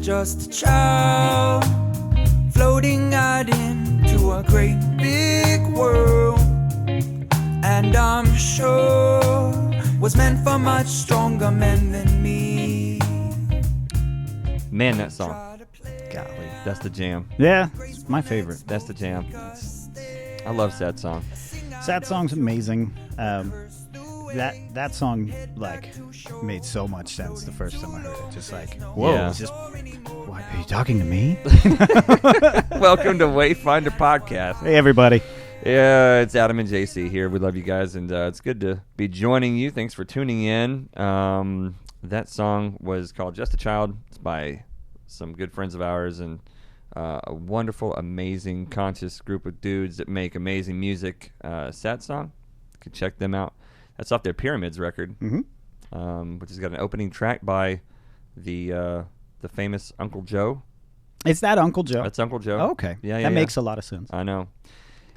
just a child floating out into a great big world, and I'm sure was meant for much stronger men than me. Man, that song. Golly. That's the jam. Yeah, it's my favorite. That's the jam. I love Satsang. Satsang's amazing. That song like made so much sense the first time I heard it. Just like, whoa, Yeah. it's just, what, are you talking to me? Welcome to Wayfinder Podcast. Hey, everybody. Yeah, it's Adam and JC here. We love you guys, and it's good to be joining you. Thanks for tuning in. That song was called Just a Child. It's by some good friends of ours, and a wonderful, amazing, conscious group of dudes that make amazing music. Satsang, you can check them out. That's off their Pyramids record, which has got an opening track by the famous Uncle Joe. Is that Uncle Joe? That's Uncle Joe. Oh, okay. Yeah, that makes a lot of sense. I know.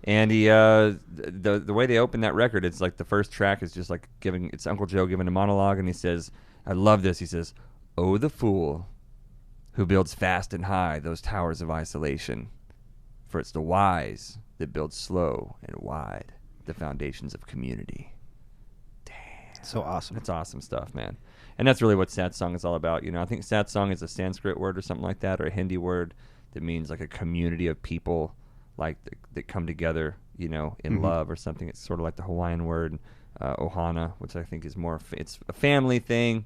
And he, the way they open that record, it's like the first track is just like it's Uncle Joe giving a monologue, and he says, I love this. He says, "Oh, the fool who builds fast and high those towers of isolation, for it's the wise that build slow and wide the foundations of community." So awesome. That's awesome stuff, man. And that's really what Satsang is all about. You know, I think Satsang is a Sanskrit word or something like that, or a Hindi word that means like a community of people like that come together, you know, in love or something. It's sort of like the Hawaiian word, ohana, which I think is more, it's a family thing.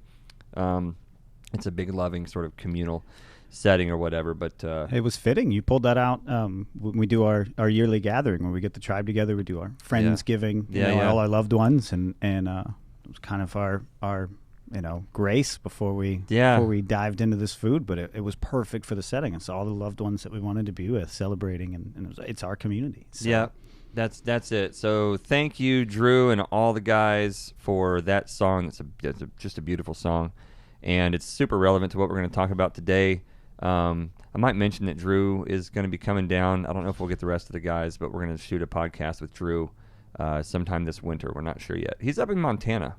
It's a big loving sort of communal setting or whatever, but it was fitting. You pulled that out when we do our yearly gathering, where we get the tribe together. We do our Friendsgiving, all our loved ones, and it was kind of our grace before we dived into this food, but it was perfect for the setting. It's all the loved ones that we wanted to be with, celebrating, and it's our community. So. Yeah, that's it. So thank you, Drew, and all the guys for that song. It's just a beautiful song, and it's super relevant to what we're going to talk about today. I might mention that Drew is going to be coming down. I don't know if we'll get the rest of the guys, but we're going to shoot a podcast with Drew sometime this winter. We're not sure yet. He's up in Montana,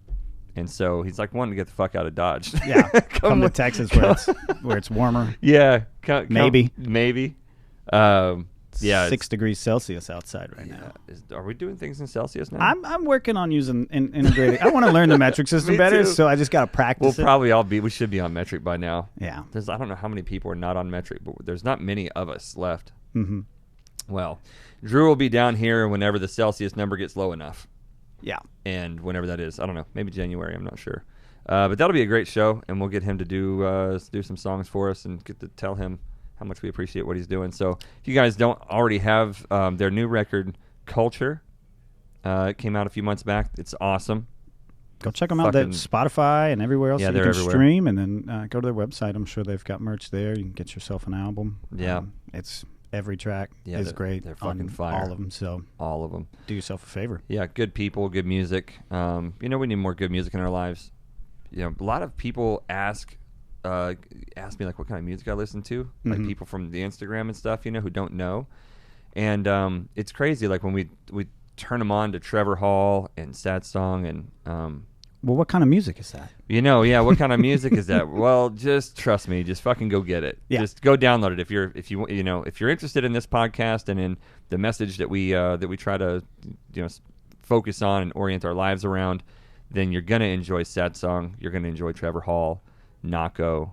and so he's like wanting to get the fuck out of Dodge. Yeah, come to Texas where it's warmer. Yeah, maybe. Yeah, 6 degrees Celsius outside right now. Are we doing things in Celsius now? I'm working on using integrating. I want to learn the metric system better, so I just got to practice. We'll probably we should be on metric by now. Yeah. I don't know how many people are not on metric, but there's not many of us left. Mm-hmm. Well, Drew will be down here whenever the Celsius number gets low enough. Yeah. And whenever that is, I don't know, maybe January, I'm not sure. But that'll be a great show, and we'll get him to do some songs for us and get to tell him how much we appreciate what he's doing. So if you guys don't already have their new record, Culture, it came out a few months back. It's awesome. Go check them out at Spotify and everywhere else. Yeah, you they're can everywhere. Stream, and then go to their website. I'm sure they've got merch there. You can get yourself an album. Yeah. It's every track is great. They're fucking on fire. all of them. So all of them. Do yourself a favor. Yeah, good people, good music. We need more good music in our lives. You know, a lot of people ask me like what kind of music I listen to, like people from the Instagram and stuff, who don't know, and it's crazy. Like when we turn them on to Trevor Hall and Satsang and well, what kind of music is that? What kind of music is that? Well, just trust me, just fucking go get it. Yeah. Just go download it if you're interested in this podcast and in the message that we try to focus on and orient our lives around. Then you're gonna enjoy Satsang. You're gonna enjoy Trevor Hall, Nahko.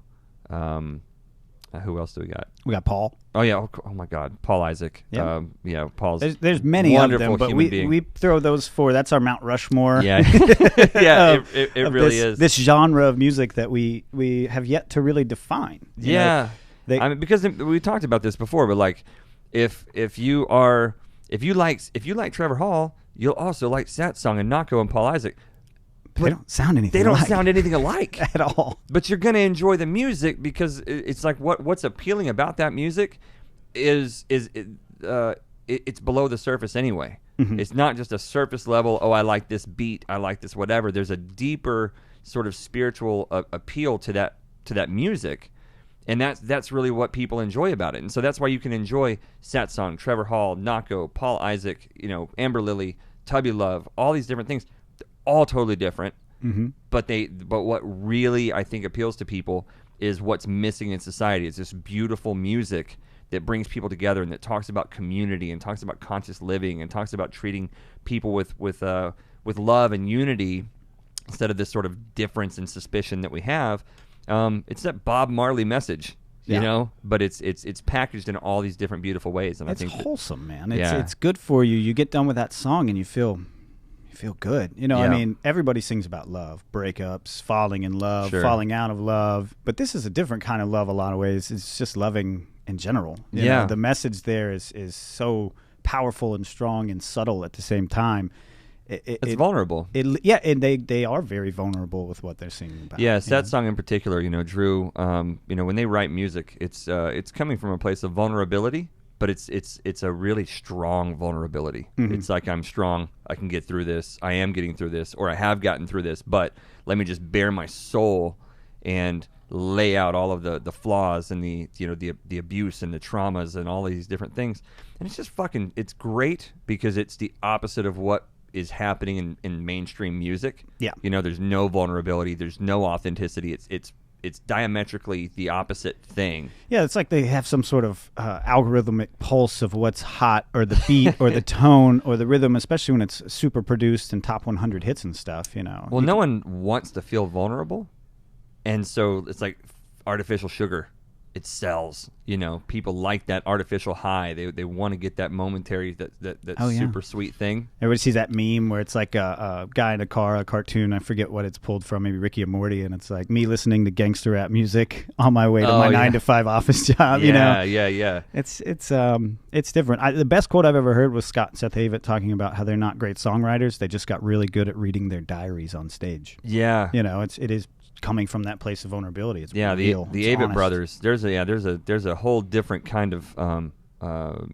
Who else do we got? We got Paul. Oh yeah. Oh my God, Paul Izak. Yeah. Paul's there's many of them, but we throw those that's our Mount Rushmore. Yeah, yeah. It really is this genre of music that we have yet to really define. Yeah, because we talked about this before, but like if you like Trevor Hall, you'll also like Satsang and Nahko and Paul Izak. They don't sound anything. They don't sound anything alike at all. But you're gonna enjoy the music because it's like what's appealing about that music is it's below the surface anyway. Mm-hmm. It's not just a surface level. Oh, I like this beat. I like this whatever. There's a deeper sort of spiritual appeal to that music, and that's really what people enjoy about it. And so that's why you can enjoy Satsang, Trevor Hall, Nahko, Paul Izak, Amber Lily, Tubby Love, all these different things. All totally different, but what really I think appeals to people is what's missing in society. It's this beautiful music that brings people together and that talks about community and talks about conscious living and talks about treating people with love and unity instead of this sort of difference and suspicion that we have. It's that Bob Marley message, you know, but it's packaged in all these different beautiful ways. And it's I think wholesome, man. It's good for you. You get done with that song and you feel good. You know, I mean, everybody sings about love, breakups, falling in love, falling out of love. But this is a different kind of love a lot of ways. It's just loving in general. You know, the message there is so powerful and strong and subtle at the same time. It's vulnerable. And they are very vulnerable with what they're singing about. Yeah, Satsang in particular, you know, Drew, you know, when they write music, it's coming from a place of vulnerability, but it's a really strong vulnerability. Mm-hmm. It's like, I'm strong, I can get through this, I am getting through this, or I have gotten through this, but let me just bare my soul and lay out all of the flaws and the abuse and the traumas and all these different things. And it's just it's great because it's the opposite of what is happening in mainstream music. Yeah. You know, there's no vulnerability, there's no authenticity. It's diametrically the opposite thing. Yeah, it's like they have some sort of algorithmic pulse of what's hot, or the beat, or the tone, or the rhythm, especially when it's super produced and top 100 hits and stuff, you know. Well, no one wants to feel vulnerable. And so it's like artificial sugar. It sells. You know, people like that artificial high. They want to get that momentary, that super sweet thing. Everybody sees that meme where it's like a guy in a car, a cartoon. I forget what it's pulled from, maybe Ricky and Morty, and it's like me listening to gangster rap music on my way to my 9-to-5 office job. You know, yeah. It's different. The best quote I've ever heard was Scott and Seth Avett talking about how they're not great songwriters. They just got really good at reading their diaries on stage. Yeah, you know, it is coming from that place of vulnerability. It's real. The Avett brothers. There's a whole different kind of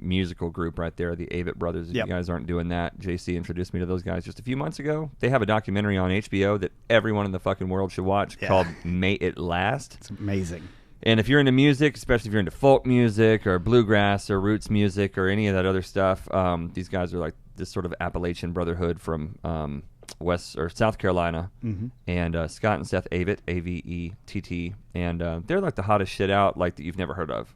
musical group right there. The Avett brothers. If you guys aren't doing that, JC introduced me to those guys just a few months ago. They have a documentary on HBO that everyone in the fucking world should watch called "May It Last." It's amazing. And if you're into music, especially if you're into folk music or bluegrass or roots music or any of that other stuff, these guys are like this sort of Appalachian brotherhood from West or South Carolina, and Scott and Seth Avett, Avett, and they're like the hottest shit out, like that you've never heard of.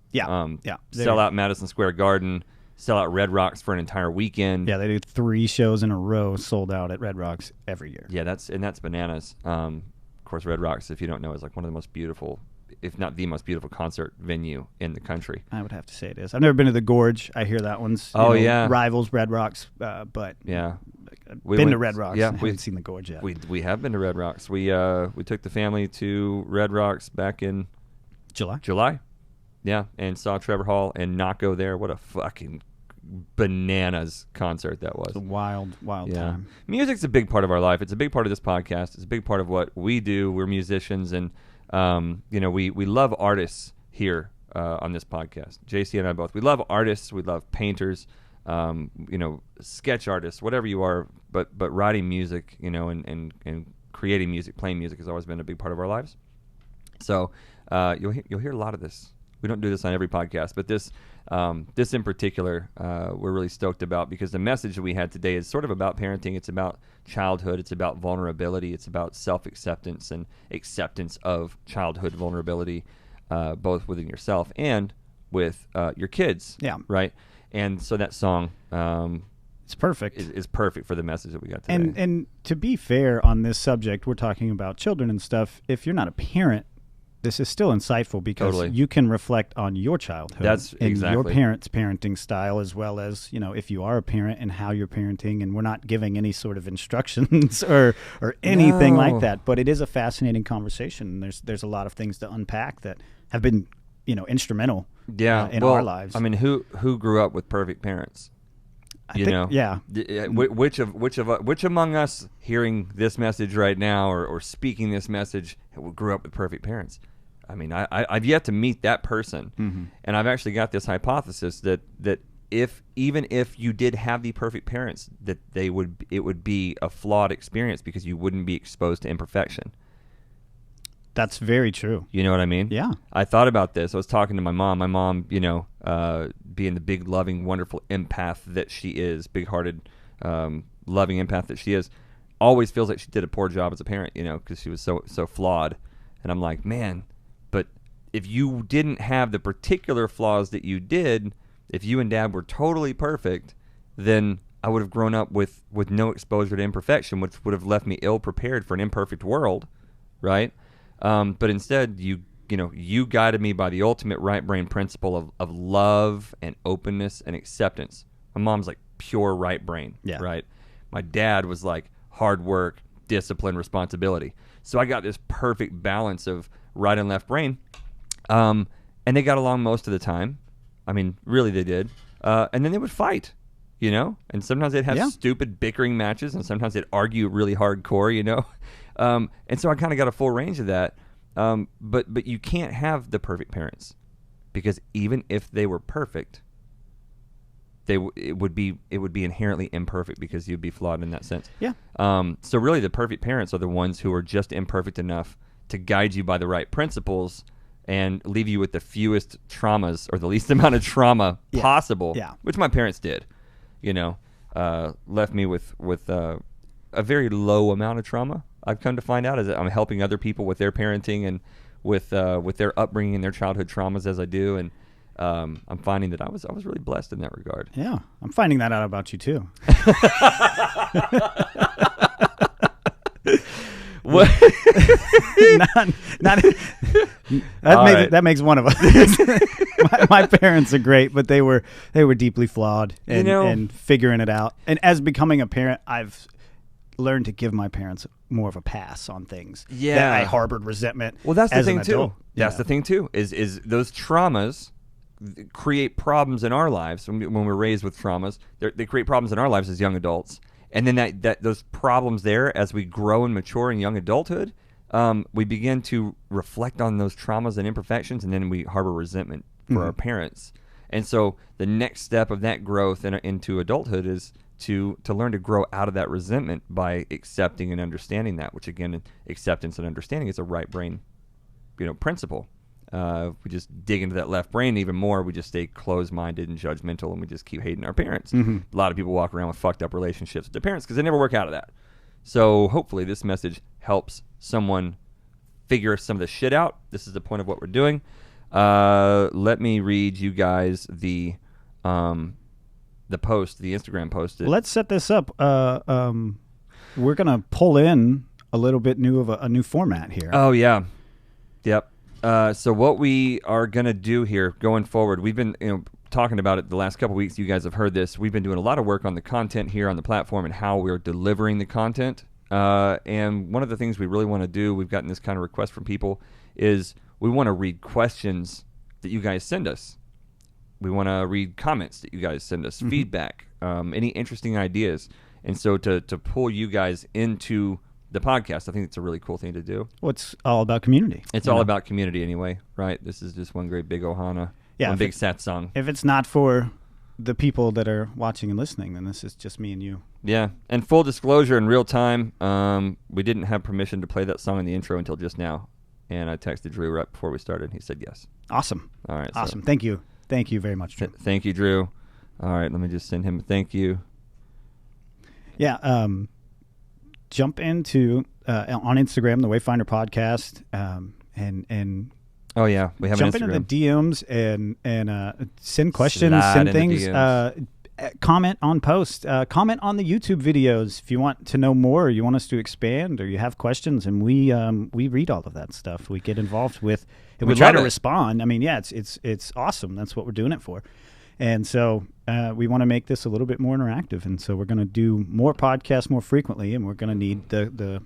Sell out Madison Square Garden, sell out Red Rocks for an entire weekend. Yeah, they do 3 shows in a row, sold out at Red Rocks every year. Yeah, that's bananas. Of course, Red Rocks, if you don't know, is like one of the most beautiful, if not the most beautiful concert venue in the country. I would have to say it is. I've never been to the Gorge. I hear that one's rivals Red Rocks, but been to Red Rocks. Yeah, we haven't seen the Gorge yet. We have been to Red Rocks. We took the family to Red Rocks back in July. Yeah, and saw Trevor Hall and Nahko there. What a fucking bananas concert that was. It's a wild time. Music's a big part of our life. It's a big part of this podcast. It's a big part of what we do. We're musicians, and you know, we love artists here on this podcast. JC and I both. We love artists. We love painters. You know, sketch artists, whatever you are, but writing music, you know, and creating music, playing music has always been a big part of our lives. So you'll hear a lot of this. We don't do this on every podcast, but this in particular, we're really stoked about, because the message that we had today is sort of about parenting. It's about childhood. It's about vulnerability. It's about self-acceptance and acceptance of childhood vulnerability, both within yourself and with your kids. Yeah. Right. And so that song, it's perfect. Is perfect for the message that we got today. And to be fair on this subject, we're talking about children and stuff. If you're not a parent, this is still insightful, because you can reflect on your childhood. That's and your parents' parenting style, as well as, you know, if you are a parent and how you're parenting. And we're not giving any sort of instructions or anything like that. But it is a fascinating conversation. There's a lot of things to unpack that have been, you know, instrumental. In our lives. I mean, who grew up with perfect parents? Which among us hearing this message right now or speaking this message grew up with perfect parents? I mean, I've yet to meet that person, and I've actually got this hypothesis that even if you did have the perfect parents, that it would be a flawed experience, because you wouldn't be exposed to imperfection. That's very true. You know what I mean? Yeah. I thought about this. I was talking to my mom. My mom, you know, being the big, loving, wonderful empath that she is, big-hearted, loving empath that she is, always feels like she did a poor job as a parent, you know, because she was so flawed. And I'm like, man, but if you didn't have the particular flaws that you did, if you and Dad were totally perfect, then I would have grown up with no exposure to imperfection, which would have left me ill prepared for an imperfect world, right? But instead, you guided me by the ultimate right brain principle of love and openness and acceptance. My mom's like pure right brain, right? My dad was like hard work, discipline, responsibility. So I got this perfect balance of right and left brain, and they got along most of the time. I mean, really, they did. And then they would fight, and sometimes they'd have stupid bickering matches, and sometimes they'd argue really hardcore, and so I kind of got a full range of that. But you can't have the perfect parents, because even if they were perfect, it would be inherently imperfect, because you'd be flawed in that sense. Yeah. So really, the perfect parents are the ones who are just imperfect enough to guide you by the right principles and leave you with the fewest traumas, or the least amount of trauma possible. Yeah. Which my parents did. Left me with a very low amount of trauma. I've come to find out, as I'm helping other people with their parenting and with their upbringing and their childhood traumas as I do, and I'm finding that I was really blessed in that regard. Yeah, I'm finding that out about you too. What? That makes one of us. my parents are great, but they were deeply flawed and figuring it out. And as becoming a parent, I've learned to give my parents more of a pass on things. Yeah, that I harbored resentment. Well, that's the thing too. That's the thing too. Is those traumas create problems in our lives when we're raised with traumas? They create problems in our lives as young adults. And then that those problems there, as we grow and mature in young adulthood, we begin to reflect on those traumas and imperfections, and then we harbor resentment for our parents. And so the next step of that growth into adulthood is to learn to grow out of that resentment by accepting and understanding that, which again, acceptance and understanding is a right brain, principle. If we just dig into that left brain even more, we just stay closed-minded and judgmental, and we just keep hating our parents. A lot of people walk around with fucked up relationships with their parents because they never work out of that. So hopefully this message helps someone figure some of the shit out. This is the point of what we're doing. Let me read you guys the post, the Instagram post. Let's set this up. We're gonna pull in a little bit a new format here. Oh yeah, yep. So what we are going to do here going forward, we've been talking about it the last couple of weeks. You guys have heard this. We've been doing a lot of work on the content here on the platform and how we're delivering the content. And one of the things we really want to do, we've gotten this kind of request from people, is we want to read questions that you guys send us. We want to read comments that you guys send us, feedback, any interesting ideas. And so to pull you guys into the podcast, I think it's a really cool thing to do. Well, it's all about community. It's all about community anyway, right? This is just one great big ohana, one big Satsang. If it's not for the people that are watching and listening, then this is just me and you. Yeah, and full disclosure, in real time, we didn't have permission to play that song in the intro until just now, and I texted Drew right before we started. He said yes. Awesome. All right. Awesome. Thank you. Thank you very much, Drew. Thank you, Drew. All right, let me just send him a thank you. Yeah, jump into on Instagram, the Wayfinder podcast, and oh yeah, we have jump an Instagram. into the DMs and send questions, send things, comment on posts, comment on the YouTube videos if you want to know more, or you want us to expand, or you have questions, and we read all of that stuff. We get involved with, and we try to respond. I mean, yeah, it's awesome. That's what we're doing it for. And so we want to make this a little bit more interactive, and so we're going to do more podcasts more frequently, and we're going to need the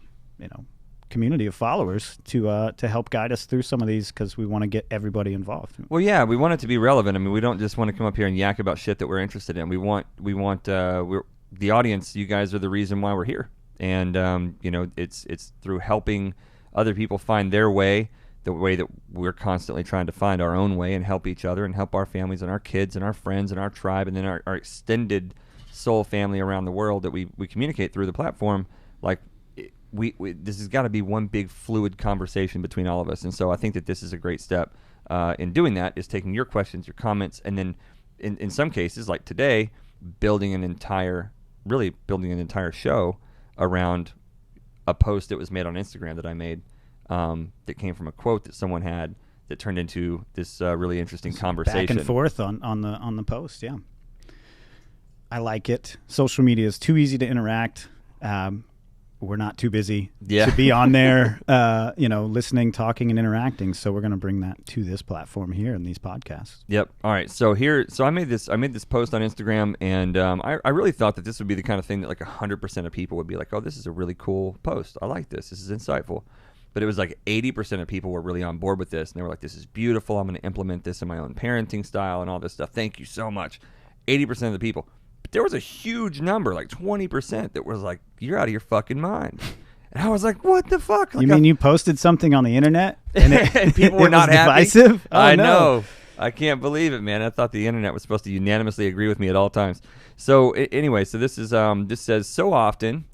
community of followers to help guide us through some of these, because we want to get everybody involved. Well, yeah, we want it to be relevant. I mean, we don't just want to come up here and yak about shit that we're interested in. We're the audience. You guys are the reason why we're here, and it's through helping other people find their way. The way that we're constantly trying to find our own way and help each other and help our families and our kids and our friends and our tribe and then our extended soul family around the world that we communicate through the platform. Like, we this has got to be one big fluid conversation between all of us. And so I think that this is a great step in doing that, is taking your questions, your comments, and then in some cases, like today, building an entire show around a post that was made on Instagram that I made. That came from a quote that someone had that turned into this really interesting conversation. Back and forth on the post. Yeah, I like it. Social media is too easy to interact. We're not too busy to be on there, listening, talking, and interacting. So we're going to bring that to this platform here in these podcasts. Yep. All right. So I made this post on Instagram, and I really thought that this would be the kind of thing that like 100% of people would be like, oh, this is a really cool post. I like this. This is insightful. But it was like 80% of people were really on board with this, and they were like, this is beautiful. I'm going to implement this in my own parenting style and all this stuff. Thank you so much. 80% of the people. There was a huge number, like 20%, that was like, you're out of your fucking mind. And I was like, what the fuck? Like, you mean you posted something on the internet and people were not happy? Divisive? Oh, I no. know. I can't believe it, man. I thought the internet was supposed to unanimously agree with me at all times. So anyway, so this is this says, so often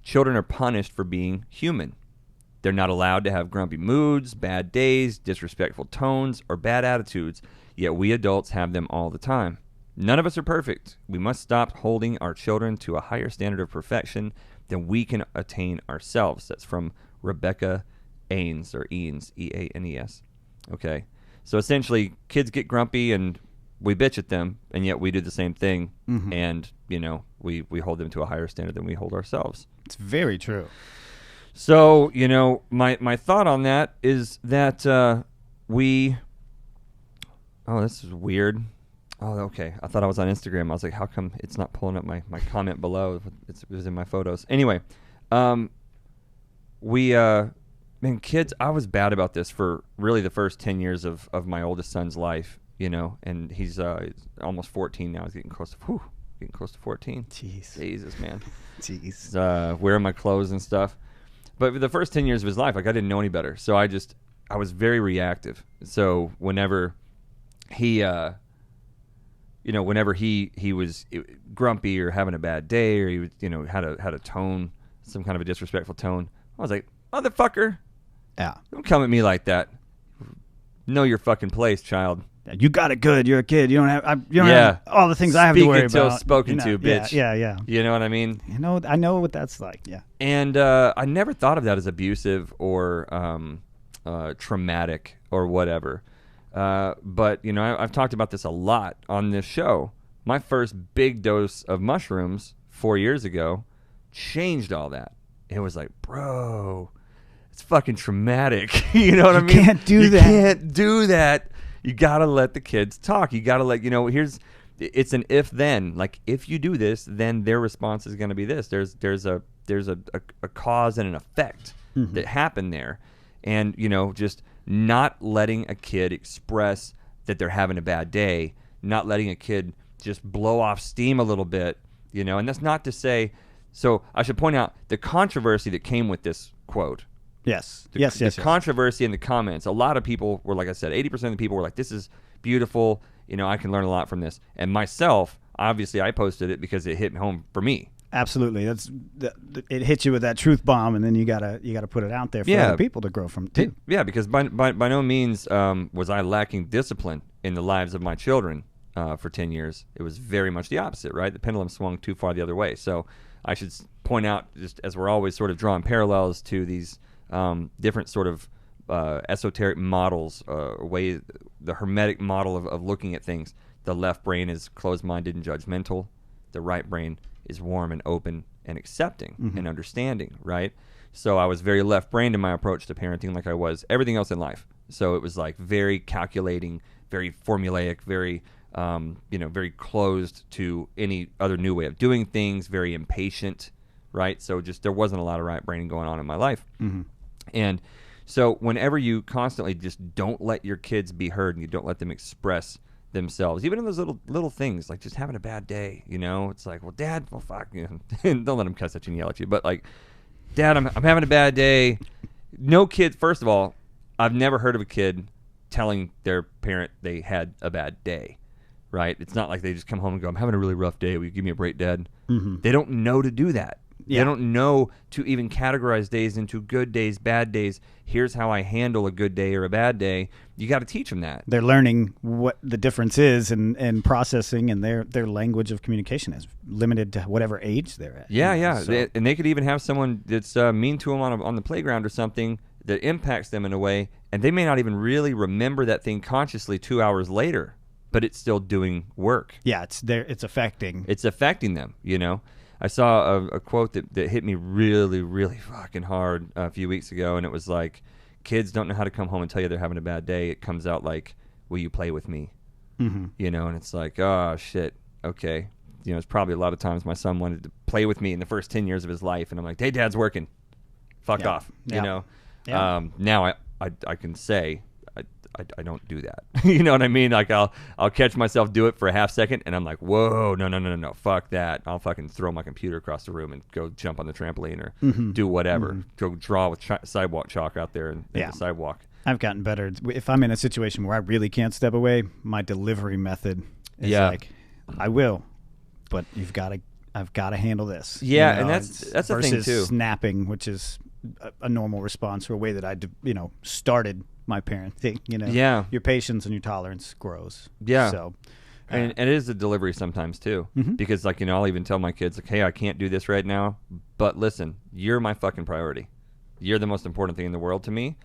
children are punished for being human. They're not allowed to have grumpy moods, bad days, disrespectful tones, or bad attitudes, yet we adults have them all the time. None of us are perfect. We must stop holding our children to a higher standard of perfection than we can attain ourselves. That's from Rebecca Aines, or Eanes, E-A-N-E-S. Okay. So essentially, kids get grumpy and we bitch at them, and yet we do the same thing, and, we hold them to a higher standard than we hold ourselves. It's very true. So, my thought on that is that oh, this is weird. Oh, okay. I thought I was on Instagram. I was like, how come it's not pulling up my comment below? It was in my photos. Anyway, kids, I was bad about this for really the first 10 years of my oldest son's life, and he's almost 14 now. He's getting close to 14. Jeez. Jesus, man. Jeez. Wearing my clothes and stuff. But for the first 10 years of his life, like, I didn't know any better. So I was very reactive. So whenever he was grumpy or having a bad day, or he was, had a tone, some kind of a disrespectful tone, I was like, motherfucker, don't come at me like that. Know your fucking place, child. You got it good. You're a kid. You don't have all the things I have to worry until about. Spoken to, bitch. Yeah. You know what I mean? I know what that's like. Yeah. And I never thought of that as abusive or traumatic or whatever. But, I've talked about this a lot on this show. My first big dose of mushrooms 4 years ago changed all that. It was like, bro, it's fucking traumatic. You know what I mean? You can't do that. You can't do that. You got to let the kids talk. You got to let, it's an if-then. Like, if you do this, then their response is going to be this. There's a cause and an effect that happen there. And, just not letting a kid express that they're having a bad day, not letting a kid just blow off steam a little bit, and that's not to say, so I should point out the controversy that came with this quote. Yes. The controversy in the comments. A lot of people were, like I said, 80% of the people were like, this is beautiful, I can learn a lot from this. And myself, obviously I posted it because it hit home for me. Absolutely, it hits you with that truth bomb, and then you gotta put it out there for other people to grow from too. Yeah, because by no means was I lacking discipline in the lives of my children for 10 years. It was very much the opposite, right? The pendulum swung too far the other way. So I should point out, just as we're always sort of drawing parallels to these different sort of esoteric models, the hermetic model of looking at things. The left brain is closed-minded and judgmental. The right brain is warm and open and accepting and understanding, right? So I was very left-brained in my approach to parenting, like I was everything else in life. So it was like very calculating, very formulaic, very, very closed to any other new way of doing things, very impatient, right? So just there wasn't a lot of right-braining going on in my life. And so whenever you constantly just don't let your kids be heard and you don't let them express themselves, even in those little things, like just having a bad day, it's like, well, Dad, well, fuck, don't let them cuss at you and yell at you, but like, Dad, I'm having a bad day. No kid, first of all, I've never heard of a kid telling their parent they had a bad day, right? It's not like they just come home and go, I'm having a really rough day. Will you give me a break, Dad? They don't know to do that. Yeah. They don't know to even categorize days into good days, bad days. Here's how I handle a good day or a bad day. You got to teach them that. They're learning what the difference is and processing, and their language of communication is limited to whatever age they're at. Yeah. So. And they could even have someone that's mean to them on the playground or something. that impacts them in a way, and they may not even really remember that thing consciously 2 hours later, but it's still doing work. Yeah, it's there. It's affecting. It's affecting them, you know. I saw a quote that hit me really, really fucking hard a few weeks ago, and it was like, kids don't know how to come home and tell you they're having a bad day. It comes out like, will you play with me? Mm-hmm. You know, and it's like, oh, shit, okay. You know, it's probably a lot of times my son wanted to play with me in the first 10 years of his life, and I'm like, hey, Dad's working. Fuck off, you know. Yeah. Now I can say I don't do that. You know what I mean? Like I'll catch myself do it for a half second, and I'm like, whoa, no, fuck that. I'll fucking throw my computer across the room and go jump on the trampoline or do whatever. Go draw with sidewalk chalk out there in the sidewalk. I've gotten better. If I'm in a situation where I really can't step away, my delivery method is like, I will, but I've got to handle this. Yeah, you know, and that's a thing too. Versus snapping, which is a normal response or a way that I started my parenting. You know, your patience and your tolerance grows. Yeah. So, and it is a delivery sometimes too, because like, you know, I'll even tell my kids like, hey, I can't do this right now, but listen, you're my fucking priority. You're the most important thing in the world to me.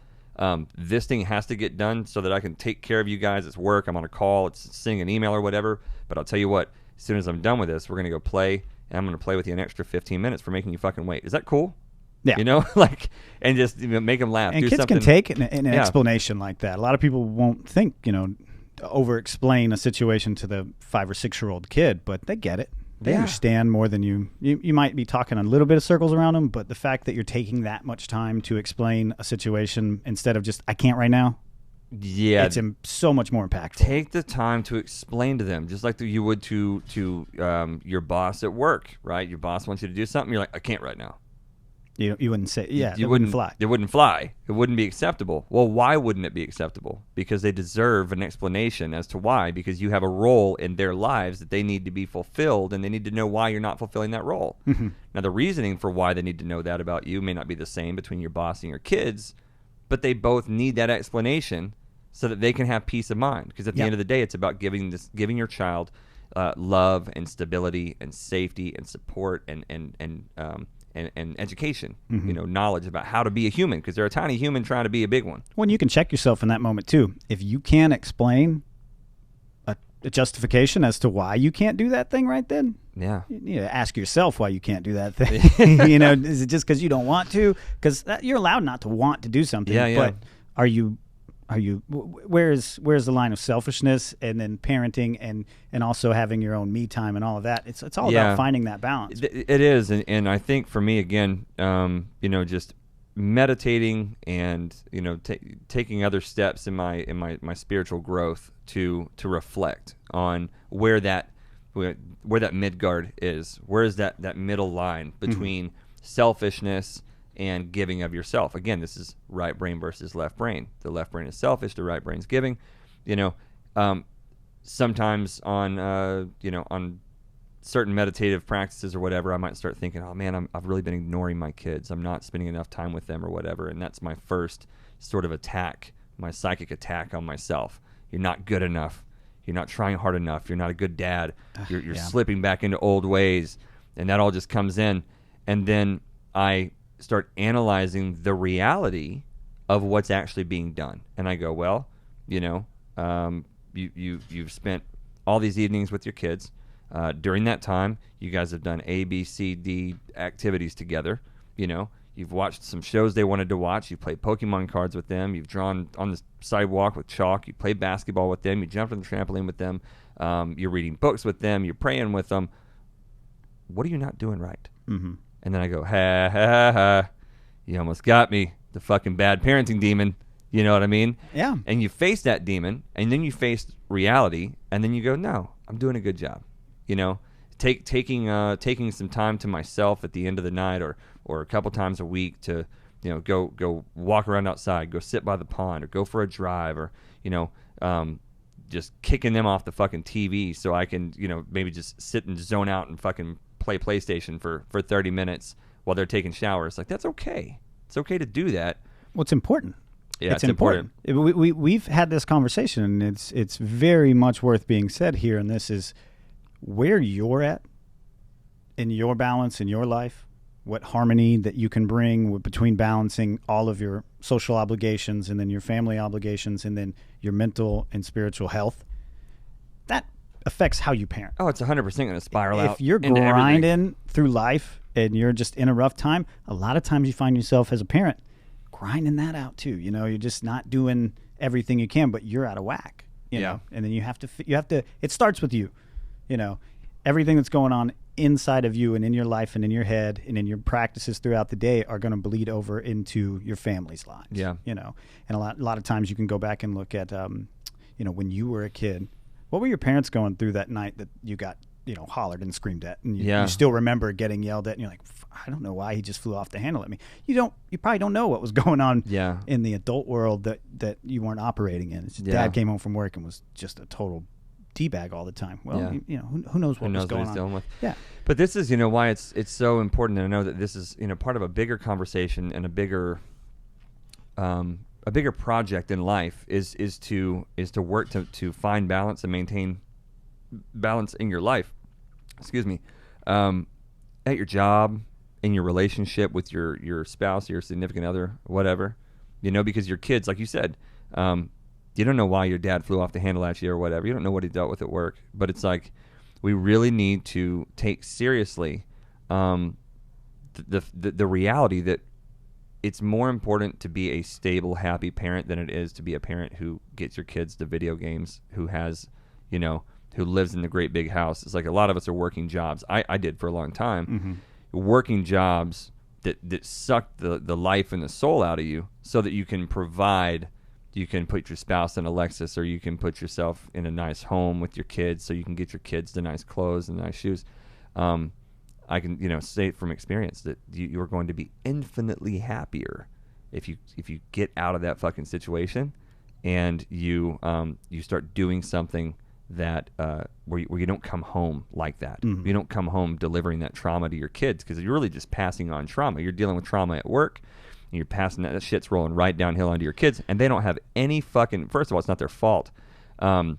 This thing has to get done so that I can take care of you guys. It's work. I'm on a call. It's sending an email or whatever. But I'll tell you what, as soon as I'm done with this, we're going to go play, and I'm going to play with you an extra 15 minutes for making you fucking wait. Is that cool? Yeah. You know, like, and just make them laugh. And do kids something. can take an explanation like that. A lot of people won't think, you know, over-explain a situation to the 5 or 6 year old kid, but they get it. They understand more than you. You might be talking a little bit of circles around them, but the fact that you're taking that much time to explain a situation instead of just, I can't right now. Yeah, it's so much more impactful. Take the time to explain to them, just like you would to your boss at work, right? Your boss wants you to do something. You're like, I can't right now. You wouldn't say, it wouldn't fly. It wouldn't fly. It wouldn't be acceptable. Well, why wouldn't it be acceptable? Because they deserve an explanation as to why. Because you have a role in their lives that they need to be fulfilled, and they need to know why you're not fulfilling that role. Now, the reasoning for why they need to know that about you may not be the same between your boss and your kids, but they both need that explanation so that they can have peace of mind. Because at the end of the day, it's about giving your child love and stability and safety and support and education, you know, knowledge about how to be a human, because they're a tiny human trying to be a big one. Well, you can check yourself in that moment too. If you can't explain a justification as to why you can't do that thing right then, you need to ask yourself why you can't do that thing. You know, is it just because you don't want to? Because you're allowed not to want to do something, but are you where's the line of selfishness and then parenting and also having your own me time and all of that? It's all about finding that balance. It is, and I think for me again, you know, just meditating and, you know, taking other steps in my spiritual growth to reflect on where that midgard is. Where is that middle line between selfishness and giving of yourself? Again, this is right brain versus left brain. The left brain is selfish, the right brain's giving. You know, sometimes on certain meditative practices or whatever, I might start thinking, oh man, I've really been ignoring my kids. I'm not spending enough time with them or whatever. And that's my first sort of attack, my psychic attack on myself. You're not good enough. You're not trying hard enough. You're not a good dad. You're slipping back into old ways. And that all just comes in. And then I start analyzing the reality of what's actually being done. And I go, well, you know, you've spent all these evenings with your kids. During that time, you guys have done A, B, C, D activities together. You know, you've watched some shows they wanted to watch. You played Pokemon cards with them. You've drawn on the sidewalk with chalk. You played basketball with them. You jumped on the trampoline with them. You're reading books with them. You're praying with them. What are you not doing right? And then I go, ha, ha, ha, you almost got me, the fucking bad parenting demon. You know what I mean? Yeah. And you face that demon, and then you face reality, and then you go, no, I'm doing a good job. You know, taking some time to myself at the end of the night or a couple times a week to, you know, go walk around outside, go sit by the pond, or go for a drive, or, you know, just kicking them off the fucking TV so I can, you know, maybe just sit and zone out and fucking play PlayStation for 30 minutes while they're taking showers. Like, that's okay. It's okay to do that. Well, it's important. Yeah, it's important. We've had this conversation, and it's very much worth being said here, and this is where you're at in your balance in your life what harmony that you can bring between balancing all of your social obligations and then your family obligations and then your mental and spiritual health, that affects how you parent. Oh, it's 100% going to spiral out. If you're into grinding everything. through life and you're just in a rough time, a lot of times you find yourself as a parent grinding that out too. You know, you're just not doing everything you can, but you're out of whack. You know, and then you have to. It starts with you. You know, everything that's going on inside of you and in your life and in your head and in your practices throughout the day are going to bleed over into your family's lives. Yeah. You know, and a lot of times you can go back and look at, you know, when you were a kid, what were your parents going through that night that you got, you know, hollered and screamed at, and you still remember getting yelled at, and you're like, I don't know why he just flew off the handle at me. You probably don't know what was going on in the adult world that you weren't operating in. It's just dad came home from work and was just a total teabag all the time. Well, you know, who knows what was going on. Dealing with. Yeah. But this is, you know, why it's so important to know that this is, you know, part of a bigger conversation and a bigger project in life is to work to find balance and maintain balance in your life. Excuse me. At your job, in your relationship with your spouse, your significant other, whatever, you know, because your kids, like you said, you don't know why your dad flew off the handle at you or whatever. You don't know what he dealt with at work, but it's like we really need to take seriously the reality that it's more important to be a stable, happy parent than it is to be a parent who gets your kids to video games, who has, you know, who lives in the great big house. It's like a lot of us are working jobs. I did for a long time, working jobs that suck the life and the soul out of you so that you can provide. You can put your spouse in a Lexus, or you can put yourself in a nice home with your kids so you can get your kids the nice clothes and nice shoes. I can, you know, say from experience that you are going to be infinitely happier if you get out of that fucking situation and you start doing something that where you don't come home like that. You don't come home delivering that trauma to your kids, because you're really just passing on trauma. You're dealing with trauma at work, and you're passing that shit's rolling right downhill onto your kids, and they don't have any fucking. First of all, it's not their fault, but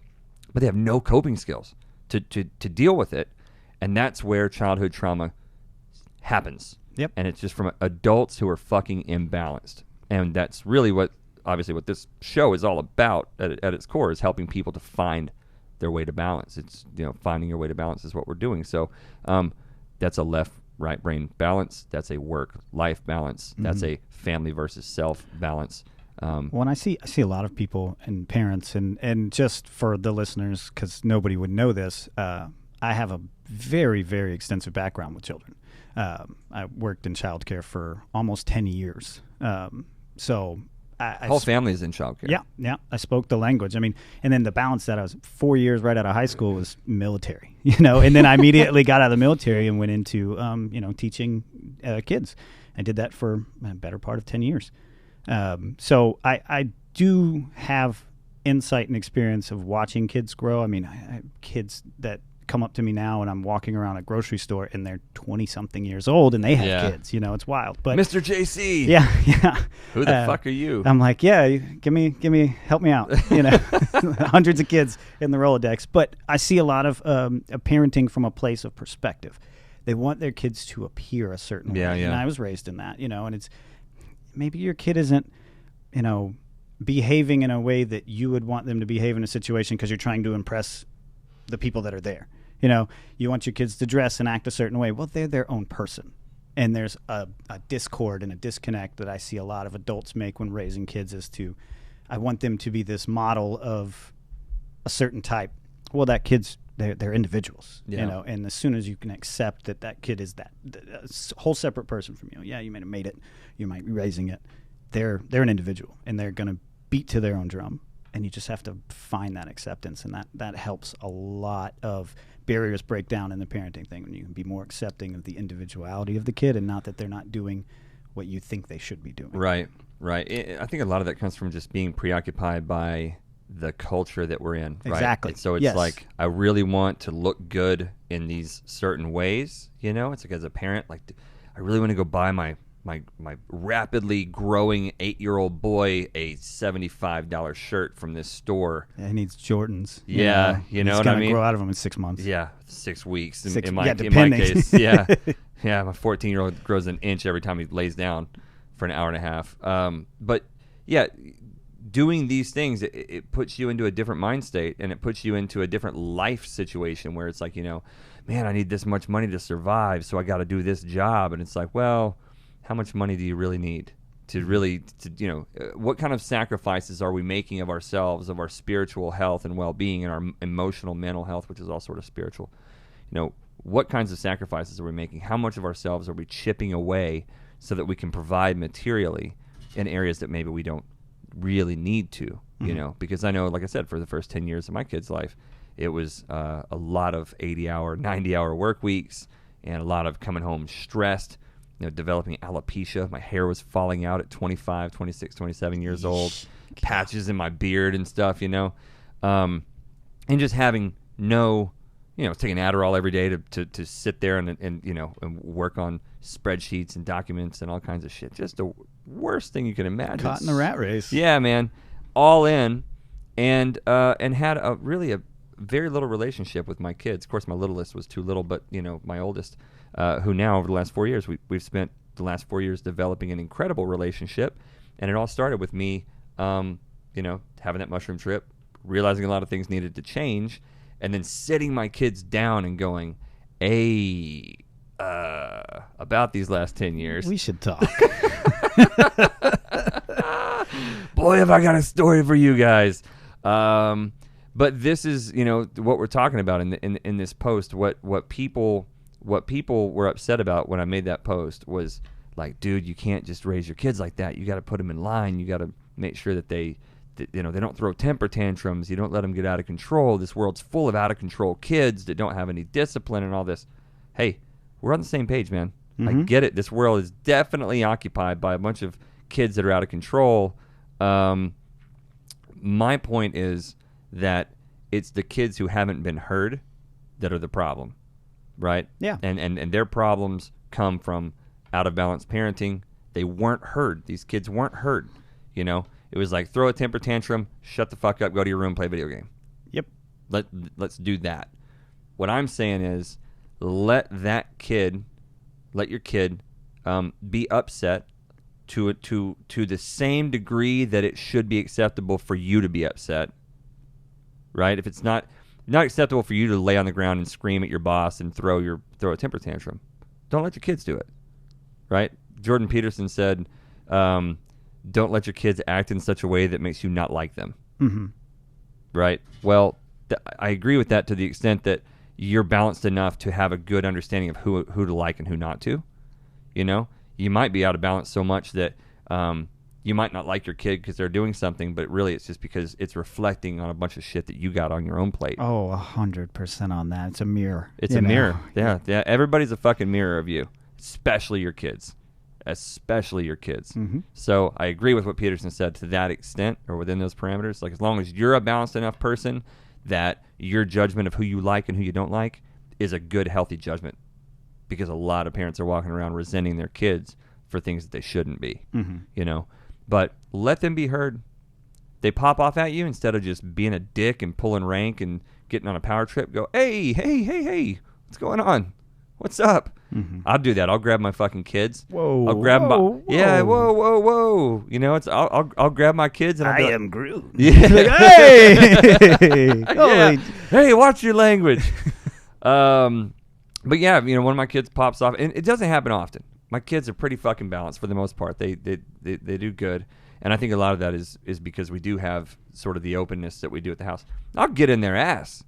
they have no coping skills to deal with it. And that's where childhood trauma happens. Yep. And it's just from adults who are fucking imbalanced. And that's really what this show is all about at its core, is helping people to find their way to balance. It's, you know, finding your way to balance is what we're doing. So that's a left-right brain balance. That's a work-life balance. That's a family versus self balance. Well, and I see a lot of people and parents, and just for the listeners, because nobody would know this, I have a very, very extensive background with children. I worked in childcare for almost 10 years. So whole family is in childcare. Yeah. I spoke the language. I mean, and then the balance that I was 4 years right out of high school was military, you know, and then I immediately got out of the military and went into, you know, teaching kids. I did that for a better part of 10 years. So I do have insight and experience of watching kids grow. I mean, I have kids that come up to me now and I'm walking around a grocery store and they're 20-something years old and they have kids, you know, it's wild. But Mr. JC. Yeah. Who the fuck are you? I'm like, yeah, give me, help me out, you know, hundreds of kids in the Rolodex. But I see a lot of parenting from a place of perspective. They want their kids to appear a certain way. And I was raised in that, you know, and it's maybe your kid isn't, you know, behaving in a way that you would want them to behave in a situation because you're trying to impress the people that are there. You know, you want your kids to dress and act a certain way. Well, they're their own person. And there's a discord and a disconnect that I see a lot of adults make when raising kids as to, I want them to be this model of a certain type. Well, that kid's, they're individuals, you know, and as soon as you can accept that kid is that a whole separate person from you. Yeah, you might have made it. You might be raising it. They're an individual, and they're going to beat to their own drum. And you just have to find that acceptance, and that helps a lot of barriers break down in the parenting thing, when you can be more accepting of the individuality of the kid and not that they're not doing what you think they should be doing. Right. I think a lot of that comes from just being preoccupied by the culture that we're in. Right? Exactly. So it's like, I really want to look good in these certain ways, you know? It's like, as a parent, like, I really want to go buy my my rapidly growing 8-year-old boy a $75 shirt from this store. Yeah, he needs Jordans. Yeah, you know what I mean? He's going to grow out of them in 6 months. Yeah, 6 weeks in in my case. Yeah, yeah. My 14-year-old grows an inch every time he lays down for an hour and a half. But yeah, doing these things, it puts you into a different mind state, and it puts you into a different life situation where it's like, you know, man, I need this much money to survive, so I got to do this job. And it's like, well, how much money do you really need to really, you know, what kind of sacrifices are we making of ourselves, of our spiritual health and well-being, and our emotional, mental health, which is all sort of spiritual? You know, what kinds of sacrifices are we making? How much of ourselves are we chipping away so that we can provide materially in areas that maybe we don't really need to, you know? Because I know, like I said, for the first 10 years of my kid's life, it was a lot of 80-hour, 90-hour work weeks, and a lot of coming home stressed, you know, developing alopecia. My hair was falling out at 25, 26, 27 years old, patches in my beard and stuff, you know, and just having no, you know, taking Adderall every day to sit there and you know, and work on spreadsheets and documents and all kinds of shit. Just the worst thing you can imagine. Caught in the rat race. Yeah, man, all in, and had a really a very little relationship with my kids. Of course, my littlest was too little, but you know, my oldest, who now over the last 4 years, we've spent the last 4 years developing an incredible relationship, and it all started with me, you know, having that mushroom trip, realizing a lot of things needed to change, and then sitting my kids down and going, hey, about these last 10 years. We should talk. Boy, have I got a story for you guys. But this is, you know, what we're talking about in this post. What people were upset about when I made that post was like, dude, you can't just raise your kids like that. You got to put them in line. You got to make sure that they don't throw temper tantrums. You don't let them get out of control. This world's full of out of control kids that don't have any discipline and all this. Hey, we're on the same page, man. I get it. This world is definitely occupied by a bunch of kids that are out of control. My point is that it's the kids who haven't been heard that are the problem, right? Yeah. And their problems come from out of balance parenting. They weren't heard. These kids weren't heard, you know? It was like, throw a temper tantrum, shut the fuck up, go to your room, play a video game. Yep. Let's do that. What I'm saying is, let your kid be upset to the same degree that it should be acceptable for you to be upset, right? If it's not acceptable for you to lay on the ground and scream at your boss and throw a temper tantrum, don't let your kids do it, right? Jordan Peterson said, don't let your kids act in such a way that makes you not like them. Mm-hmm. Right? Well, I agree with that to the extent that you're balanced enough to have a good understanding of who to like and who not to. You know? You might be out of balance so much that you might not like your kid because they're doing something, but really it's just because it's reflecting on a bunch of shit that you got on your own plate. Oh, 100% on that. It's a mirror. It's a mirror. Yeah. Everybody's a fucking mirror of you, especially your kids. Mm-hmm. So I agree with what Peterson said to that extent, or within those parameters. Like, as long as you're a balanced enough person that your judgment of who you like and who you don't like is a good, healthy judgment, because a lot of parents are walking around resenting their kids for things that they shouldn't be, you know. But let them be heard. They pop off at you, instead of just being a dick and pulling rank and getting on a power trip, go, hey, what's going on? What's up? Mm-hmm. I'll do that. I'll grab my fucking kids. Whoa. I'll grab yeah, whoa. You know, I'll grab my kids and I'll be like, am Groot. Yeah. Hey! Yeah. Hey, watch your language. But yeah, you know, one of my kids pops off, and it doesn't happen often. My kids are pretty fucking balanced for the most part. They do good. And I think a lot of that is because we do have sort of the openness that we do at the house. I'll get in their ass.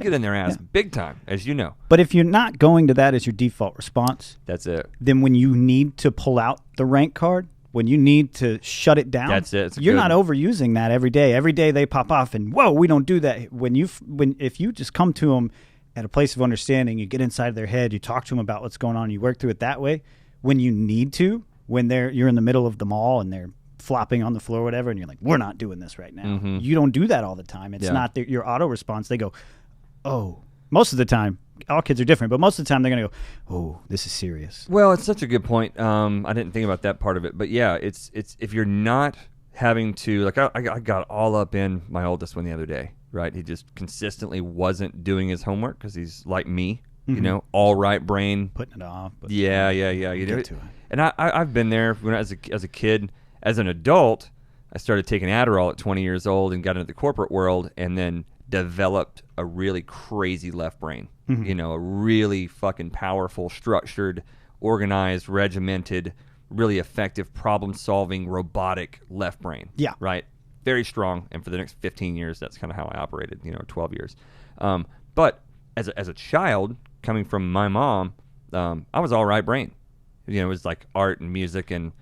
Get in their ass big time, as you know. But if you're not going to that as your default response, that's it. Then when you need to pull out the rank card, when you need to shut it down, that's it. You're not overusing that every day. Every day they pop off and, whoa, we don't do that. If you just come to them at a place of understanding, you get inside their head, you talk to them about what's going on, you work through it that way. When you need to, when you're in the middle of the mall and they're flopping on the floor or whatever, and you're like, we're not doing this right now. Mm-hmm. You don't do that all the time. It's not your auto response. They go, oh, most of the time, all kids are different, but most of the time they're going to go, oh, this is serious. Well, it's such a good point. I didn't think about that part of it, but yeah, it's if you're not having to, like, I got all up in my oldest one the other day, right? He just consistently wasn't doing his homework because he's like me, you know, all right brain. Putting it off. But yeah. You get to it. And I've been there when as a kid. As an adult, I started taking Adderall at 20 years old and got into the corporate world and then developed a really crazy left brain. You know, a really fucking powerful, structured, organized, regimented, really effective problem-solving, robotic left brain. Yeah. Right? Very strong. And for the next 15 years, that's kind of how I operated, 12 years. But as a child, coming from my mom, I was all right brain. It was like art and music and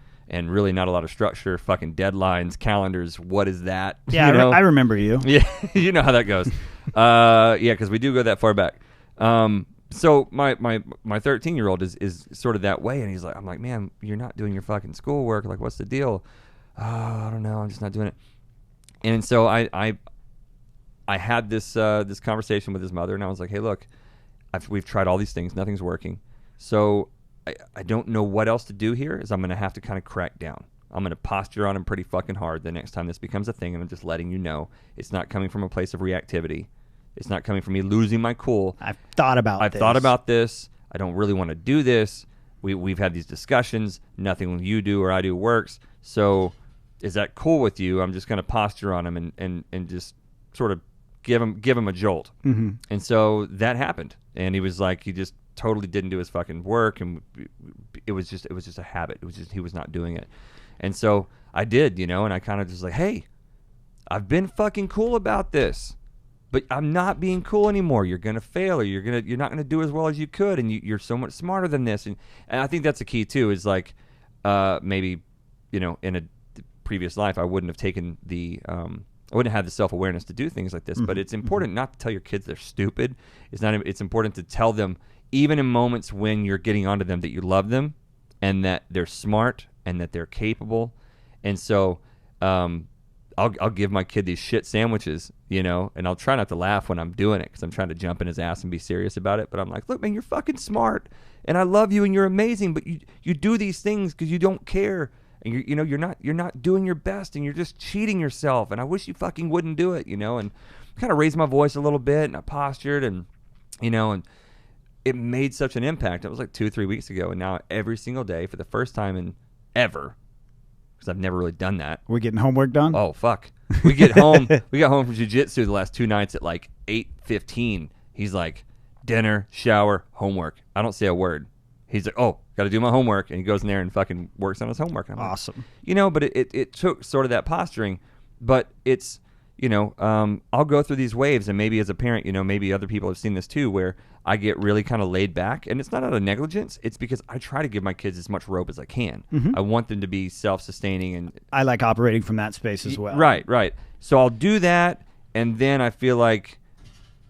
really not a lot of structure, fucking deadlines, calendars, what is that? Yeah, I remember you. Yeah, you know how that goes. Yeah, because we do go that far back. So my 13-year-old is sort of that way, and I'm like, man, you're not doing your fucking schoolwork. Like, what's the deal? Oh, I don't know. I'm just not doing it. And so I had this conversation with his mother, and I was like, hey, look, we've tried all these things. Nothing's working. So I don't know what else to do here. I'm going to have to kind of crack down. I'm going to posture on him pretty fucking hard the next time this becomes a thing, and I'm just letting you know it's not coming from a place of reactivity. It's not coming from me losing my cool. I've thought about this. I don't really want to do this. We've had these discussions. Nothing you do or I do works. So is that cool with you? I'm just going to posture on him and just sort of give him a jolt. Mm-hmm. And so that happened. And he was like, he just totally didn't do his fucking work, and it was just a habit. It was just he was not doing it. And so I did, and I kind of just like, hey, I've been fucking cool about this, but I'm not being cool anymore. You're gonna fail, or you're not gonna do as well as you could, and you're so much smarter than this. And I think that's the key too. Is like maybe in a previous life I wouldn't have taken I wouldn't have the self-awareness to do things like this. Mm-hmm. But it's important not to tell your kids they're stupid. It's important to tell them, even in moments when you're getting onto them, that you love them and that they're smart and that they're capable. And so I'll give my kid these shit sandwiches, and I'll try not to laugh when I'm doing it because I'm trying to jump in his ass and be serious about it. But I'm like, look, man, you're fucking smart and I love you and you're amazing, but you do these things because you don't care. And you're not doing your best, and you're just cheating yourself. And I wish you fucking wouldn't do it, and kind of raised my voice a little bit, and I postured, and and it made such an impact. It was like 2-3 weeks ago, and now every single day for the first time in ever, because I've never really done that. We're getting homework done. Oh fuck! We got home from jiu-jitsu the last 2 nights at like 8:15. He's like, dinner, shower, homework. I don't say a word. He's like, oh, got to do my homework, and he goes in there and fucking works on his homework. And I'm awesome. Like, but it took sort of that posturing, but it's, I'll go through these waves, and maybe as a parent, maybe other people have seen this too, where I get really kind of laid back, and it's not out of negligence. It's because I try to give my kids as much rope as I can. Mm-hmm. I want them to be self-sustaining, and I like operating from that space as well. Right. So I'll do that, and then I feel like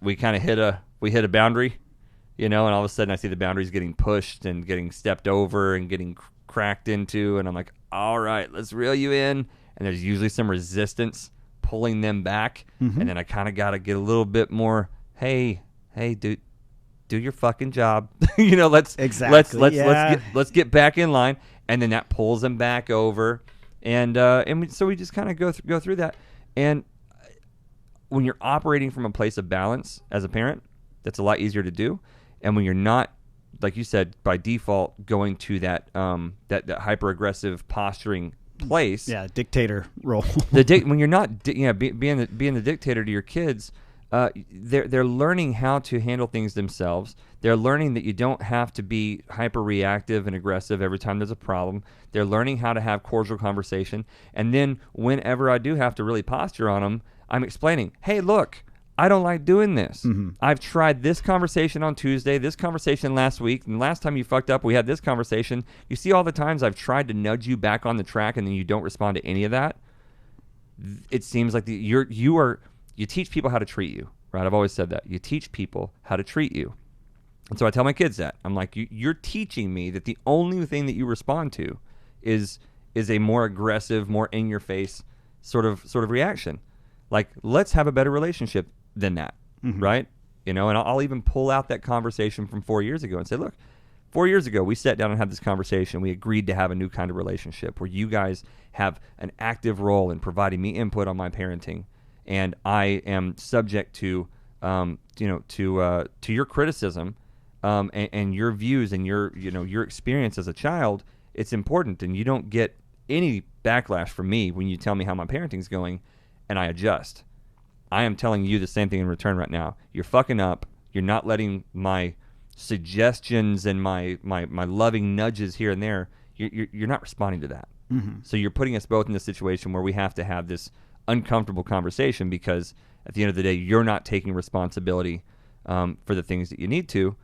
we kind of hit a boundary. And all of a sudden I see the boundaries getting pushed and getting stepped over and getting cracked into, and I'm like, all right, let's reel you in. And there's usually some resistance pulling them back, mm-hmm. and then I kind of got to get a little bit more, hey, do your fucking job. Let's get back in line, and then that pulls them back over, so we just kind of go through that. And when you're operating from a place of balance as a parent, that's a lot easier to do. And when you're not, like you said, by default going to that that hyper aggressive posturing place, dictator role. When you're not, being the dictator to your kids, they're learning how to handle things themselves. They're learning that you don't have to be hyper reactive and aggressive every time there's a problem. They're learning how to have cordial conversation. And then whenever I do have to really posture on them, I'm explaining, hey, look, I don't like doing this. Mm-hmm. I've tried this conversation on Tuesday, this conversation last week, and last time you fucked up, we had this conversation. You see all the times I've tried to nudge you back on the track, and then you don't respond to any of that. It seems like you teach people how to treat you, right? I've always said that. You teach people how to treat you. And so I tell my kids that. I'm like, you're teaching me that the only thing that you respond to is a more aggressive, more in-your-face sort of reaction. Like, let's have a better relationship than that, mm-hmm. right? you know, and I'll even pull out that conversation from 4 years ago and say, look, 4 years ago, we sat down and had this conversation. We agreed to have a new kind of relationship where you guys have an active role in providing me input on my parenting, and I am subject to, to your criticism, and your views and your experience as a child. It's important, and you don't get any backlash from me when you tell me how my parenting's going, and I adjust. I am telling you the same thing in return right now. You're fucking up. You're not letting my suggestions and my loving nudges here and there, you're not responding to that. Mm-hmm. So you're putting us both in a situation where we have to have this uncomfortable conversation because at the end of the day, you're not taking responsibility for the things that you need to.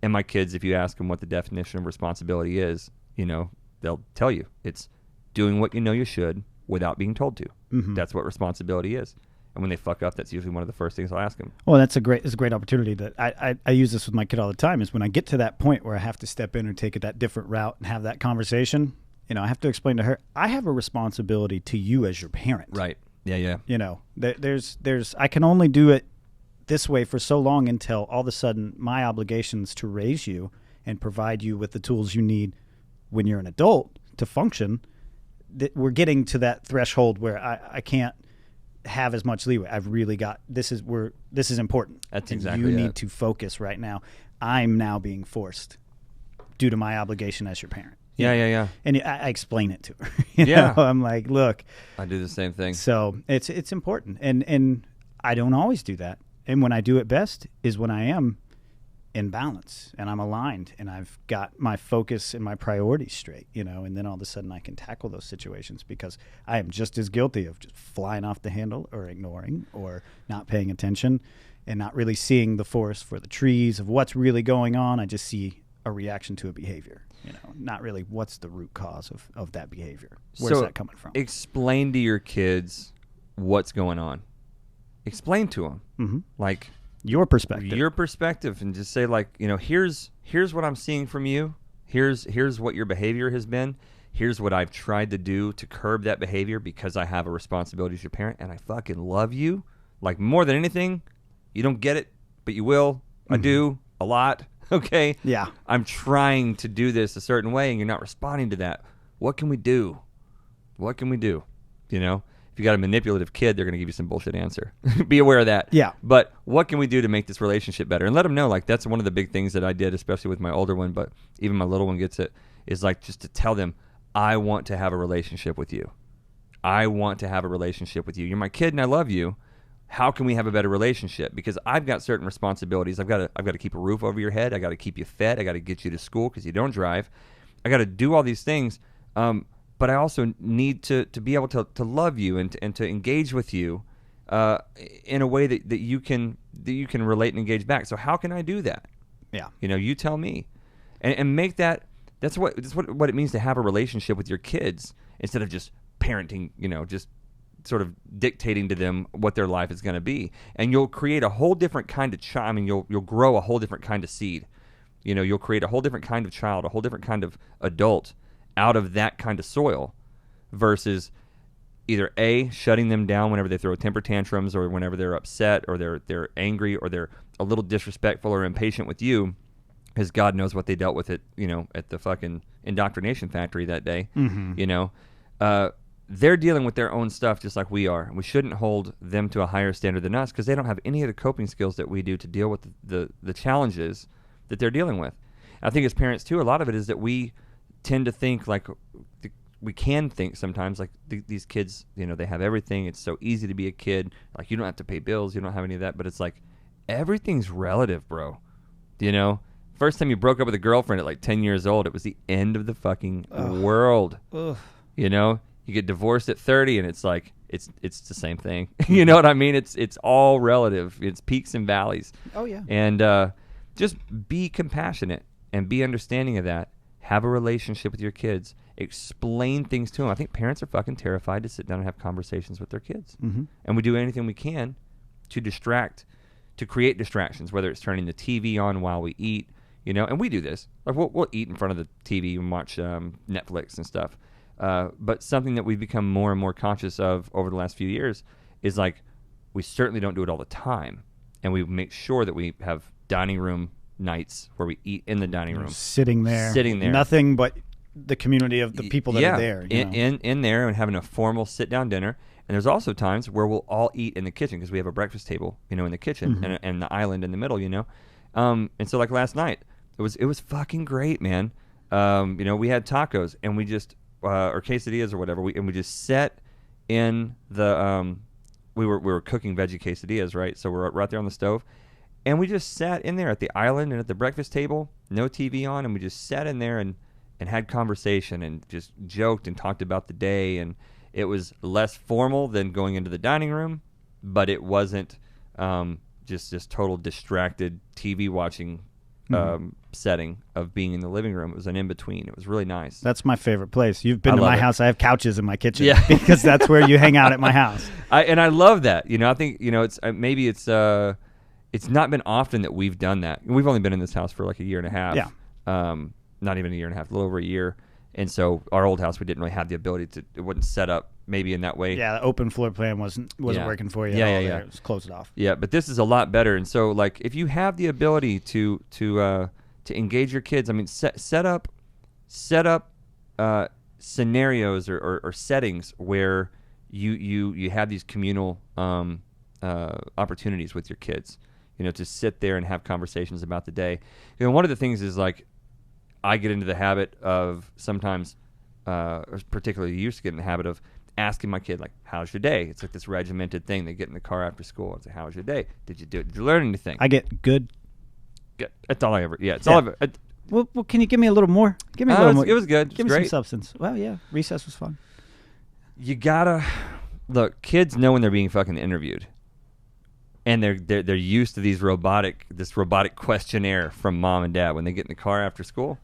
And my kids, if you ask them what the definition of responsibility is, they'll tell you. It's doing what you know you should without being told to. Mm-hmm. That's what responsibility is. And when they fuck up, that's usually one of the first things I'll ask them. Well, it's a great opportunity that I use this with my kid all the time, is when I get to that point where I have to step in or take it that different route and have that conversation, I have to explain to her, I have a responsibility to you as your parent. Right. Yeah. There's I can only do it this way for so long until all of a sudden my obligations to raise you and provide you with the tools you need when you're an adult to function, that we're getting to that threshold where I can't have as much leeway. I've really got this is important. That's exactly you need to focus right now. I'm now being forced due to my obligation as your parent. Yeah. And I explain it to her. I'm like, look, I do the same thing. So it's important, and I don't always do that. And when I do it best is when I am in balance and I'm aligned and I've got my focus and my priorities straight, and then all of a sudden I can tackle those situations, because I am just as guilty of just flying off the handle or ignoring or not paying attention and not really seeing the forest for the trees of what's really going on. I just see a reaction to a behavior, not really what's the root cause of that behavior. Where's that coming from? Explain to your kids what's going on. Explain to them. Mm-hmm. Like, your perspective, and just say, like, here's what I'm seeing from you. Here's what your behavior has been. Here's what I've tried to do to curb that behavior because I have a responsibility as your parent, and I fucking love you. Like, more than anything, you don't get it, but you will. Mm-hmm. I do a lot. Okay. Yeah. I'm trying to do this a certain way, and you're not responding to that. What can we do? If you got a manipulative kid, they're going to give you some bullshit answer. Be aware of that. Yeah. But what can we do to make this relationship better? And let them know, like, that's one of the big things that I did, especially with my older one, but even my little one gets it, is like just to tell them, I want to have a relationship with you. You're my kid and I love you. How can we have a better relationship? Because I've got certain responsibilities. I've got to keep a roof over your head. I got to keep you fed. I got to get you to school because you don't drive. I got to do all these things. But I also need to be able to love you and to engage with you in a way that you can relate and engage back. So how can I do that? Yeah. You tell me, and make that's what it means to have a relationship with your kids instead of just parenting. Just sort of dictating to them what their life is going to be, and you'll create a whole different kind of child. I mean, you'll grow a whole different kind of seed. You'll create a whole different kind of child, a whole different kind of adult out of that kind of soil, versus either A, shutting them down whenever they throw temper tantrums or whenever they're upset or they're angry or they're a little disrespectful or impatient with you, because God knows what they dealt with at the fucking indoctrination factory that day. Mm-hmm. They're dealing with their own stuff just like we are. We shouldn't hold them to a higher standard than us because they don't have any of the coping skills that we do to deal with the challenges that they're dealing with. I think as parents too, a lot of it is that we tend to think like we can think sometimes like these kids, they have everything. It's so easy to be a kid. Like, you don't have to pay bills. You don't have any of that. But it's like, everything's relative, bro. First time you broke up with a girlfriend at like 10 years old, it was the end of the fucking world. Ugh. You get divorced at 30 and it's like, it's the same thing. You know what I mean? It's all relative. It's peaks and valleys. Oh yeah. And just be compassionate and be understanding of that. Have a relationship with your kids. Explain things to them. I think parents are fucking terrified to sit down and have conversations with their kids. Mm-hmm. And we do anything we can to create distractions, whether it's turning the TV on while we eat, and we do this. Like, we'll eat in front of the TV and watch Netflix and stuff. But something that we've become more and more conscious of over the last few years is, like, we certainly don't do it all the time. and we make sure that we have dining room nights where we eat in the dining room, sitting there, nothing but the community of the people that are there, in there, and having a formal sit down dinner. And there's also times where we'll all eat in the kitchen because we have a breakfast table, in the kitchen, and the island in the middle, and so like last night, it was fucking great, man. We had tacos and we just or quesadillas or whatever, we just sat in the we were cooking veggie quesadillas, right? So we're right there on the stove, and we just sat in there at the island and at the breakfast table, no TV on, and we just sat in there and had conversation and just joked and talked about the day. And it was less formal than going into the dining room, but it wasn't just total distracted TV watching setting of being in the living room. It was an in-between. It was really nice. That's my favorite place. You've been to my house. I have couches in my kitchen because that's where you hang out at my house. I love that. I think, it's maybe it's not been often that we've done that. We've only been in this house for like a year and a half. Yeah. Not even a year and a half, a little over a year. And so our old house, we didn't really have the ability to, it wasn't set up maybe in that way. Yeah, the open floor plan wasn't working for you. Yeah. It was closed off. Yeah, but this is a lot better. And so like if you have the ability to engage your kids, I mean, set up scenarios or settings where you have these communal opportunities with your kids, to sit there and have conversations about the day. One of the things is like, I get into the habit of sometimes, or particularly used to get in the habit of asking my kid, like, how's your day? It's like this regimented thing. They get in the car after school. It's like, how's your day? Did you learn anything? I get good. That's all I ever, it's all I've, well, can you give me a little more? Give me a little more. It was good. Give me some substance. Well, yeah, recess was fun. You gotta, look, kids know when they're being fucking interviewed. And they're used to this robotic questionnaire from mom and dad when they get in the car after school.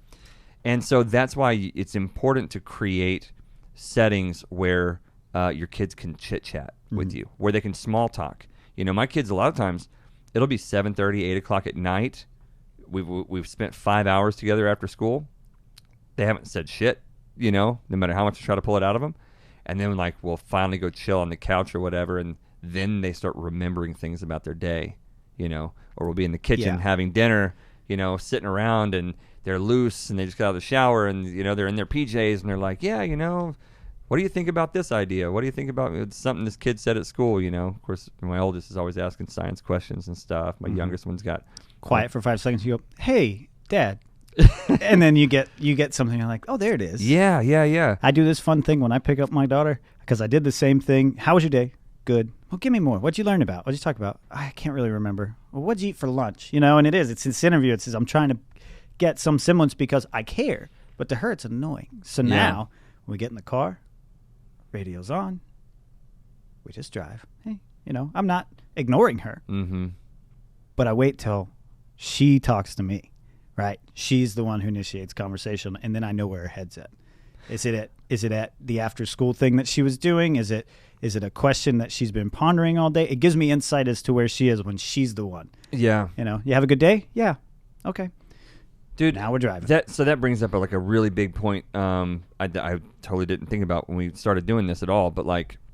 And so that's why it's important to create settings where your kids can chit-chat with you, where they can small talk. My kids, a lot of times, it'll be 7:30, 8 o'clock at night. We've spent 5 hours together after school. They haven't said shit, no matter how much I try to pull it out of them. And then, like, we'll finally go chill on the couch or whatever, and then they start remembering things about their day, or we'll be in the kitchen having dinner, sitting around, and they're loose and they just got out of the shower and, they're in their PJs and they're like, what do you think about this idea? What do you think about something this kid said at school? Of course, my oldest is always asking science questions and stuff. My youngest one's got quiet for 5 seconds. You go, hey, Dad. And then you get something. You're like, oh, there it is. Yeah. I do this fun thing when I pick up my daughter because I did the same thing. How was your day? Good. Well, give me more. What'd you learn about? What'd you talk about? I can't really remember. Well, what'd you eat for lunch? And it's this interview. It says, I'm trying to get some semblance because I care, but to her it's annoying. So now when we get in the car, radio's on, we just drive. Hey, I'm not ignoring her, but I wait till she talks to me, right? She's the one who initiates conversation, and then I know where her head's at. Is it at the after school thing that she was doing? Is it a question that she's been pondering all day? It gives me insight as to where she is when she's the one. Yeah. You have a good day? Yeah. Okay. Dude, now we're driving. That brings up a really big point. I totally didn't think about when we started doing this at all. But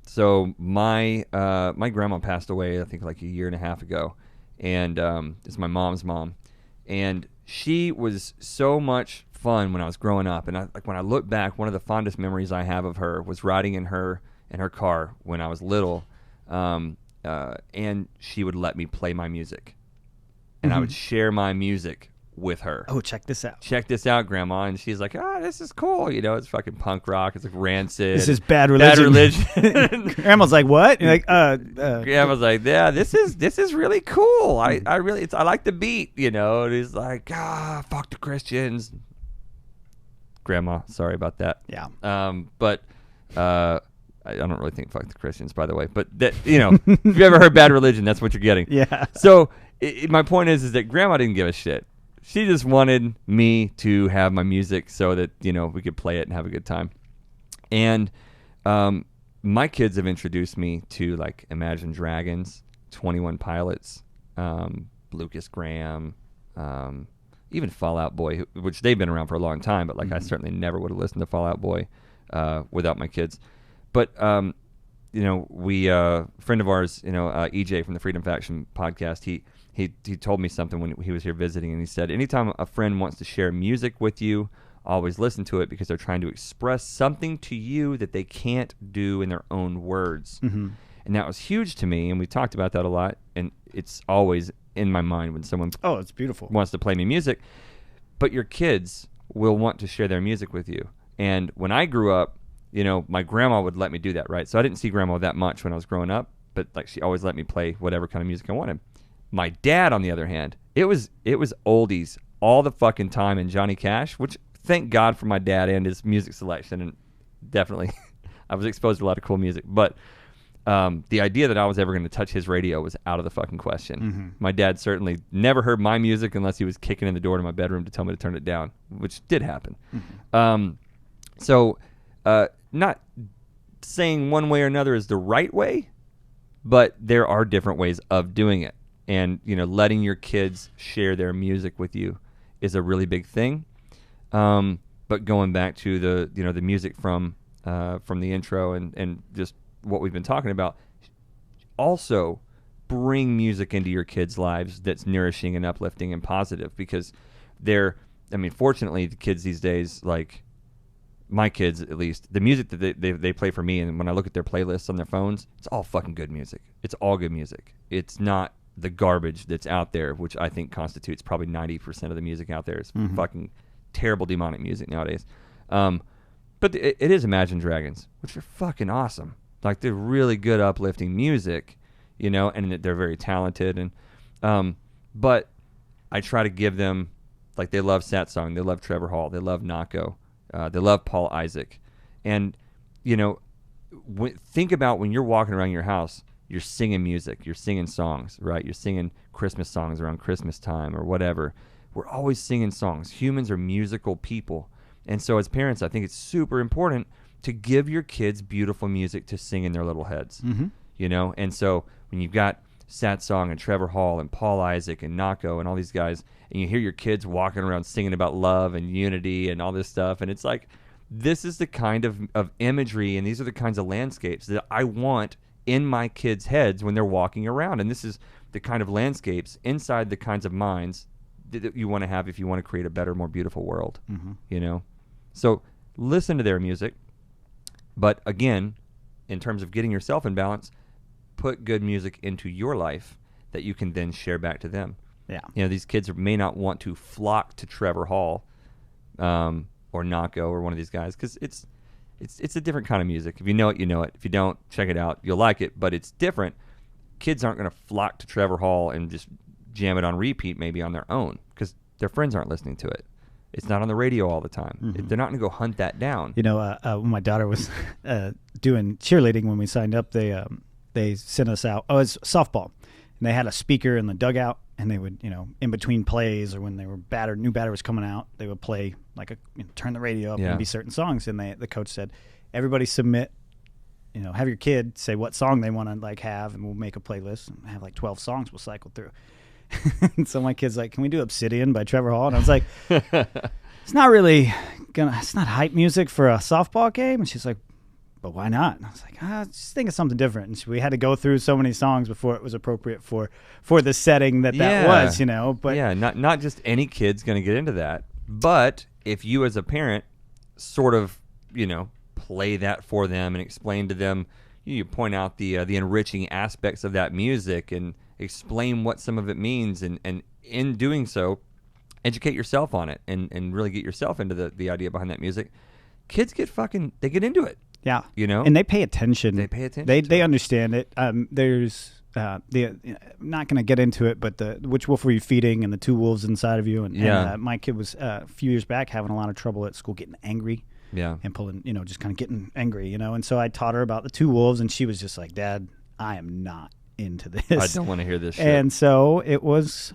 so my grandma passed away, I think like a year and a half ago, and it's my mom's mom, and she was so much fun when I was growing up. And when I look back, one of the fondest memories I have of her was riding in her car when I was little, and she would let me play my music, and I would share my music with her. Oh, check this out. Check this out, Grandma. And she's like, this is cool. It's fucking punk rock. It's like Rancid. This is Bad Religion. Grandma's like, what? You're like, Grandma's like, yeah, this is really cool. I like the beat, And he's like, fuck the Christians. Grandma, sorry about that. Yeah. But I don't really think fuck the Christians, by the way. But that, if you ever heard Bad Religion, that's what you're getting. Yeah. So my point is that Grandma didn't give a shit. She just wanted me to have my music so that, we could play it and have a good time. And my kids have introduced me to, like, Imagine Dragons, 21 Pilots, Lucas Graham, even Fall Out Boy, which they've been around for a long time, but, I certainly never would have listened to Fall Out Boy without my kids. But, we friend of ours, EJ from the Freedom Faction podcast, he told me something when he was here visiting, and he said, anytime a friend wants to share music with you, always listen to it because they're trying to express something to you that they can't do in their own words. Mm-hmm. And that was huge to me, and we talked about that a lot, and it's always in my mind when someone it's beautiful wants to play me music. But your kids will want to share their music with you. And when I grew up, my grandma would let me do that, right? So I didn't see grandma that much when I was growing up, but like she always let me play whatever kind of music I wanted. My dad, on the other hand, it was oldies all the fucking time and Johnny Cash, which thank God for my dad and his music selection, and definitely I was exposed to a lot of cool music. But the idea that I was ever going to touch his radio was out of the fucking question. Mm-hmm. My dad certainly never heard my music unless he was kicking in the door to my bedroom to tell me to turn it down, which did happen. Mm-hmm. So not saying one way or another is the right way, but there are different ways of doing it. And, letting your kids share their music with you is a really big thing. But going back to the music from the intro and just what we've been talking about, also bring music into your kids' lives that's nourishing and uplifting and positive, because fortunately the kids these days, like my kids at least, the music that they play for me, and when I look at their playlists on their phones, it's all fucking good music. It's all good music. It's not the garbage that's out there, which I think constitutes probably 90% of the music out there is fucking terrible demonic music nowadays. But it is Imagine Dragons, which are fucking awesome. Like, they're really good uplifting music, and they're very talented. And but I try to give them, like, they love Satsang, they love Trevor Hall, they love Nahko, they love Paul Izak. And, think about when you're walking around your house, you're singing music, you're singing songs, right? You're singing Christmas songs around Christmas time or whatever. We're always singing songs. Humans are musical people. And so as parents, I think it's super important to give your kids beautiful music to sing in their little heads, And so when you've got Satsang and Trevor Hall and Paul Izak and Nahko and all these guys, and you hear your kids walking around singing about love and unity and all this stuff, and it's like, this is the kind of imagery and these are the kinds of landscapes that I want in my kids' heads when they're walking around. And this is the kind of landscapes inside the kinds of minds that you want to have if you want to create a better, more beautiful world, So listen to their music. But again, in terms of getting yourself in balance, put good music into your life that you can then share back to them. Yeah. These kids may not want to flock to Trevor Hall or Nahko or one of these guys because it's a different kind of music. If you know it, you know it. If you don't, check it out. You'll like it, but it's different. Kids aren't going to flock to Trevor Hall and just jam it on repeat maybe on their own because their friends aren't listening to it. It's not on the radio all the time. Mm-hmm. They're not going to go hunt that down. When my daughter was doing cheerleading when we signed up, they sent us out. Oh, it's softball. And they had a speaker in the dugout, and they would, in between plays or when they were new batter was coming out, they would play turn the radio up and be certain songs. And the coach said, everybody submit, have your kid say what song they want to have, and we'll make a playlist and have 12 songs we'll cycle through. And so my kid's like, can we do Obsidian by Trevor Hall? And I was like, it's not hype music for a softball game. And she's like, but why not? And I was like, just think of something different. And we had to go through so many songs before it was appropriate for the setting that was, But yeah, not just any kid's going to get into that. But if you as a parent sort of, play that for them and explain to them, you point out the enriching aspects of that music and explain what some of it means, and in doing so, educate yourself on it and really get yourself into the idea behind that music. Kids get into it. Yeah. And they pay attention. They understand it. There's I'm not going to get into it, but which wolf were you feeding and the two wolves inside of you. And my kid was a few years back having a lot of trouble at school getting angry. Yeah. And pulling, just kind of getting angry, And so I taught her about the two wolves, and she was just like, Dad, I am not into this. I don't want to hear this shit. And so it was,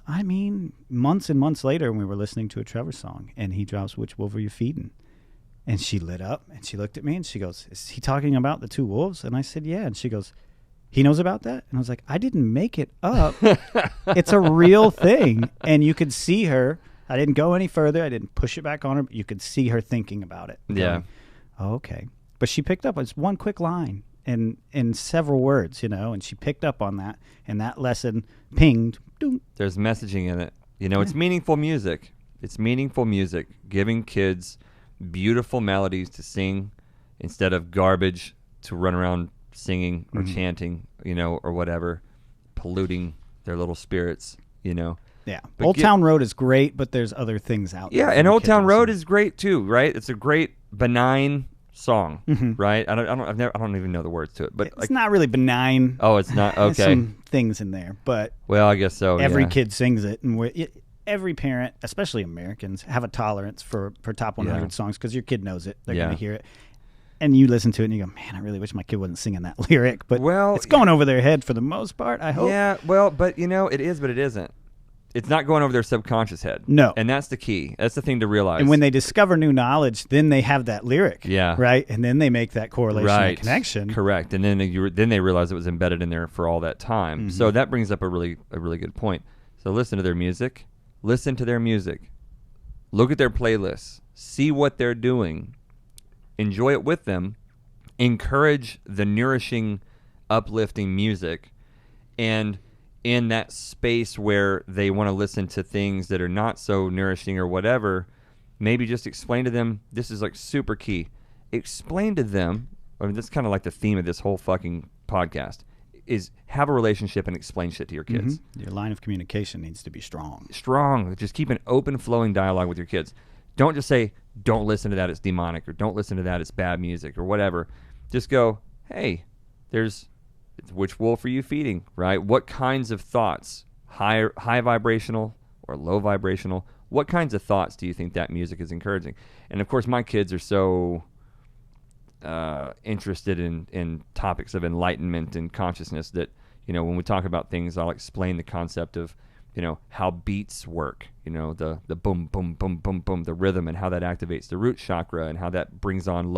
months and months later when we were listening to a Trevor song, and he drops, which wolf are you feeding? And she lit up, and she looked at me, and she goes, is he talking about the two wolves? And I said, yeah. And she goes, he knows about that? And I was like, I didn't make it up. It's a real thing. And you could see her. I didn't go any further. I didn't push it back on her. But you could see her thinking about it. Yeah. Going, oh, okay. But she picked up. It's one quick line. in several words, and she picked up on that, and that lesson pinged. Doom. There's messaging in it. It's meaningful music. It's meaningful music, giving kids beautiful melodies to sing instead of garbage to run around singing or chanting, or whatever, polluting their little spirits, Yeah. But Old Town Road is great, but there's other things out there. Yeah, and Old Town Road is great too, right? It's a great benign song, right? I don't even know the words to it, but it's not really benign. Oh, it's not. Okay. There's some things in there, but well, I guess so. Every kid sings it, and every parent, especially Americans, have a tolerance for top 100 songs because your kid knows it. They're going to hear it. And you listen to it and you go, man, I really wish my kid wasn't singing that lyric. But it's going over their head for the most part, I hope. Yeah, well, but it is, but it isn't. It's not going over their subconscious head. No. And that's the key. That's the thing to realize. And when they discover new knowledge, then they have that lyric. Yeah. Right? And then they make that correlation and connection. Correct. And then they realize it was embedded in there for all that time. So that brings up a really good point. So listen to their music. Listen to their music. Look at their playlists. See what they're doing. Enjoy it with them. Encourage the nourishing, uplifting music. And in that space where they want to listen to things that are not so nourishing or whatever, maybe just explain to them, this is like super key. Explain to them, that's kind of like the theme of this whole fucking podcast, is have a relationship and explain shit to your kids. Your line of communication needs to be strong. Strong. Just keep an open flowing dialogue with your kids. Don't just say, don't listen to that, it's demonic, or don't listen to that, it's bad music, or whatever. Just go, hey, which wolf are you feeding, right? What kinds of thoughts, high vibrational or low vibrational, what kinds of thoughts do you think that music is encouraging? And of course, my kids are so interested in topics of enlightenment and consciousness that, when we talk about things, I'll explain the concept of, how beats work, the boom, boom, boom, boom, boom, the rhythm, and how that activates the root chakra, and how that brings on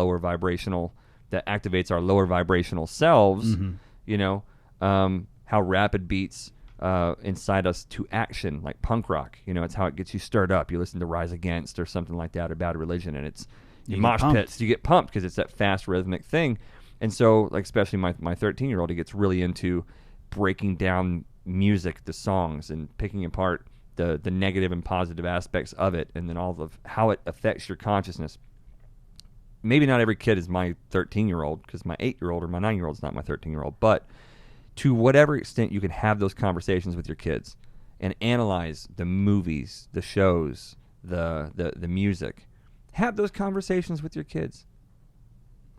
that activates our lower vibrational selves, how rapid beats incite us to action, like punk rock, it's how it gets you stirred up. You listen to Rise Against or something like that, or Bad Religion, and it's mosh pits, you get pumped because it's that fast rhythmic thing. And so, like, especially my 13-year-old, he gets really into breaking down music, the songs, and picking apart the negative and positive aspects of it, and then all of how it affects your consciousness. Maybe not every kid is my 13-year-old, because my 8-year-old or my 9-year-old is not my 13-year-old, but to whatever extent you can have those conversations with your kids and analyze the movies, the shows, the music. Have those conversations with your kids.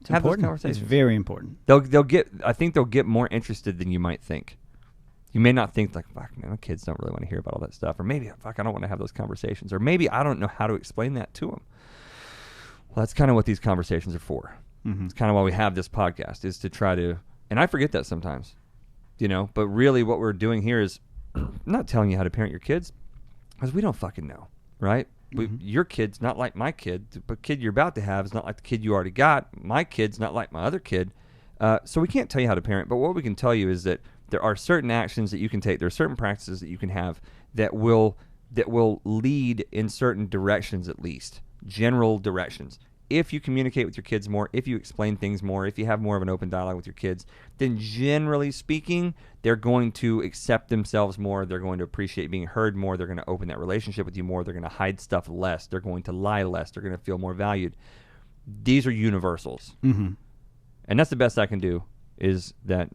It's important. It's very important. I think they'll get more interested than you might think. You may not think like, fuck, man, my kids don't really want to hear about all that stuff. Or maybe, fuck, I don't want to have those conversations. Or maybe I don't know how to explain that to them. Well, that's kind of what these conversations are for. It's kind of why we have this podcast, is to try to, and I forget that sometimes, but really what we're doing here is I'm not telling you how to parent your kids, because we don't fucking know, right? Your kid's not like my kid. The kid you're about to have is not like the kid you already got. My kid's not like my other kid. So we can't tell you how to parent, but what we can tell you is that there are certain actions that you can take. There are certain practices that you can have that will lead in certain directions, at least general directions. If you communicate with your kids more, if you explain things more, if you have more of an open dialogue with your kids, then generally speaking, they're going to accept themselves more. They're going to appreciate being heard more. They're going to open that relationship with you more. They're going to hide stuff less. They're going to lie less. They're going to feel more valued. These are universals. And that's the best I can do, is that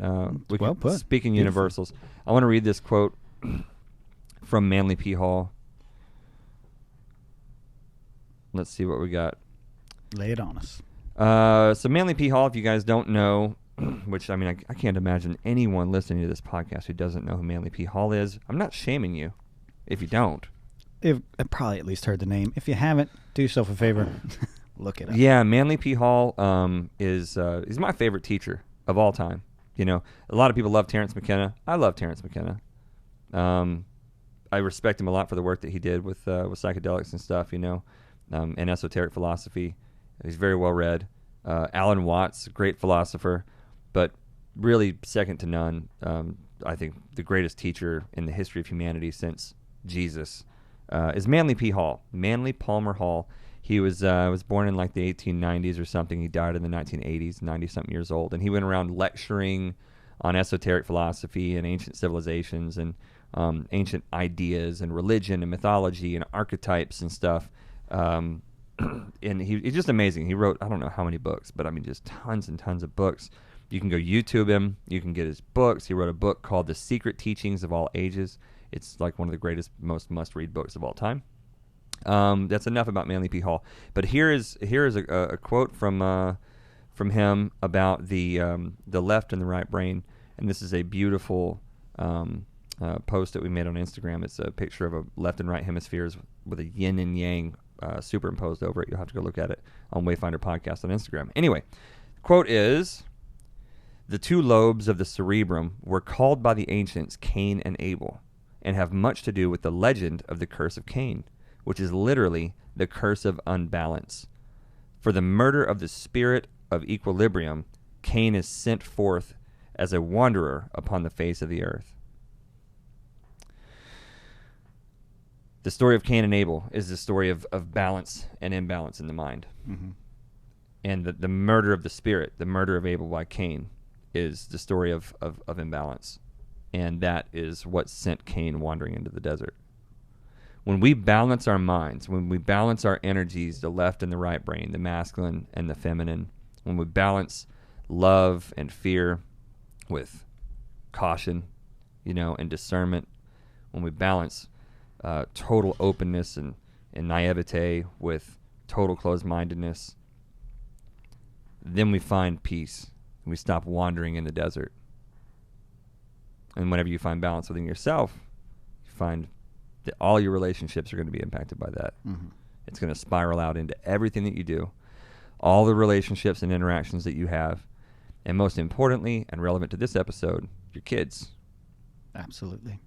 we well can put. speak in universals. I want to read this quote from Manly P. Hall. Let's see what we got. Lay it on us. So Manly P. Hall, if you guys don't know, which, I mean, I can't imagine anyone listening to this podcast who doesn't know who Manly P. Hall is. I'm not shaming you if you don't. I've probably at least heard the name. If you haven't, do yourself a favor. Look it up. Yeah, Manly P. Hall is my favorite teacher of all time. A lot of people love Terrence McKenna. I love Terrence McKenna. I respect him a lot for the work that he did with psychedelics and stuff, and esoteric philosophy. He's very well read. Alan Watts, great philosopher, but really second to none. I think the greatest teacher in the history of humanity since Jesus is Manly P. Hall. Manly Palmer Hall. He was born in like the 1890s or something. He died in the 1980s, 90-something years old. And he went around lecturing on esoteric philosophy and ancient civilizations and ancient ideas and religion and mythology and archetypes and stuff. And he's just amazing. He wrote, I don't know how many books, but I mean just tons and tons of books. You can go YouTube him. You can get his books. He wrote a book called The Secret Teachings of All Ages. It's like one of the greatest, most must-read books of all time. That's enough about Manly P. Hall. But here is a quote from him about the left and the right brain. And this is a beautiful post that we made on Instagram. It's a picture of a left and right hemispheres with a yin and yang superimposed over it. You'll have to go look at it on Wayfinder Podcast on Instagram. Anyway, the quote is, "The two lobes of the cerebrum were called by the ancients Cain and Abel, and have much to do with the legend of the curse of Cain, which is literally the curse of unbalance. For the murder of the spirit of equilibrium, Cain is sent forth as a wanderer upon the face of the earth." The story of Cain and Abel is the story of balance and imbalance in the mind. Mm-hmm. And the murder of the spirit, the murder of Abel by Cain, is the story of imbalance. And that is what sent Cain wandering into the desert. When we balance our minds, when we balance our energies, the left and the right brain, the masculine and the feminine, when we balance love and fear with caution, and discernment, when we balance total openness and naivete with total closed-mindedness, then we find peace. We stop wandering in the desert. And whenever you find balance within yourself, you find that all your relationships are going to be impacted by that. Mm-hmm. It's going to spiral out into everything that you do, all the relationships and interactions that you have, and most importantly, and relevant to this episode, your kids. Absolutely.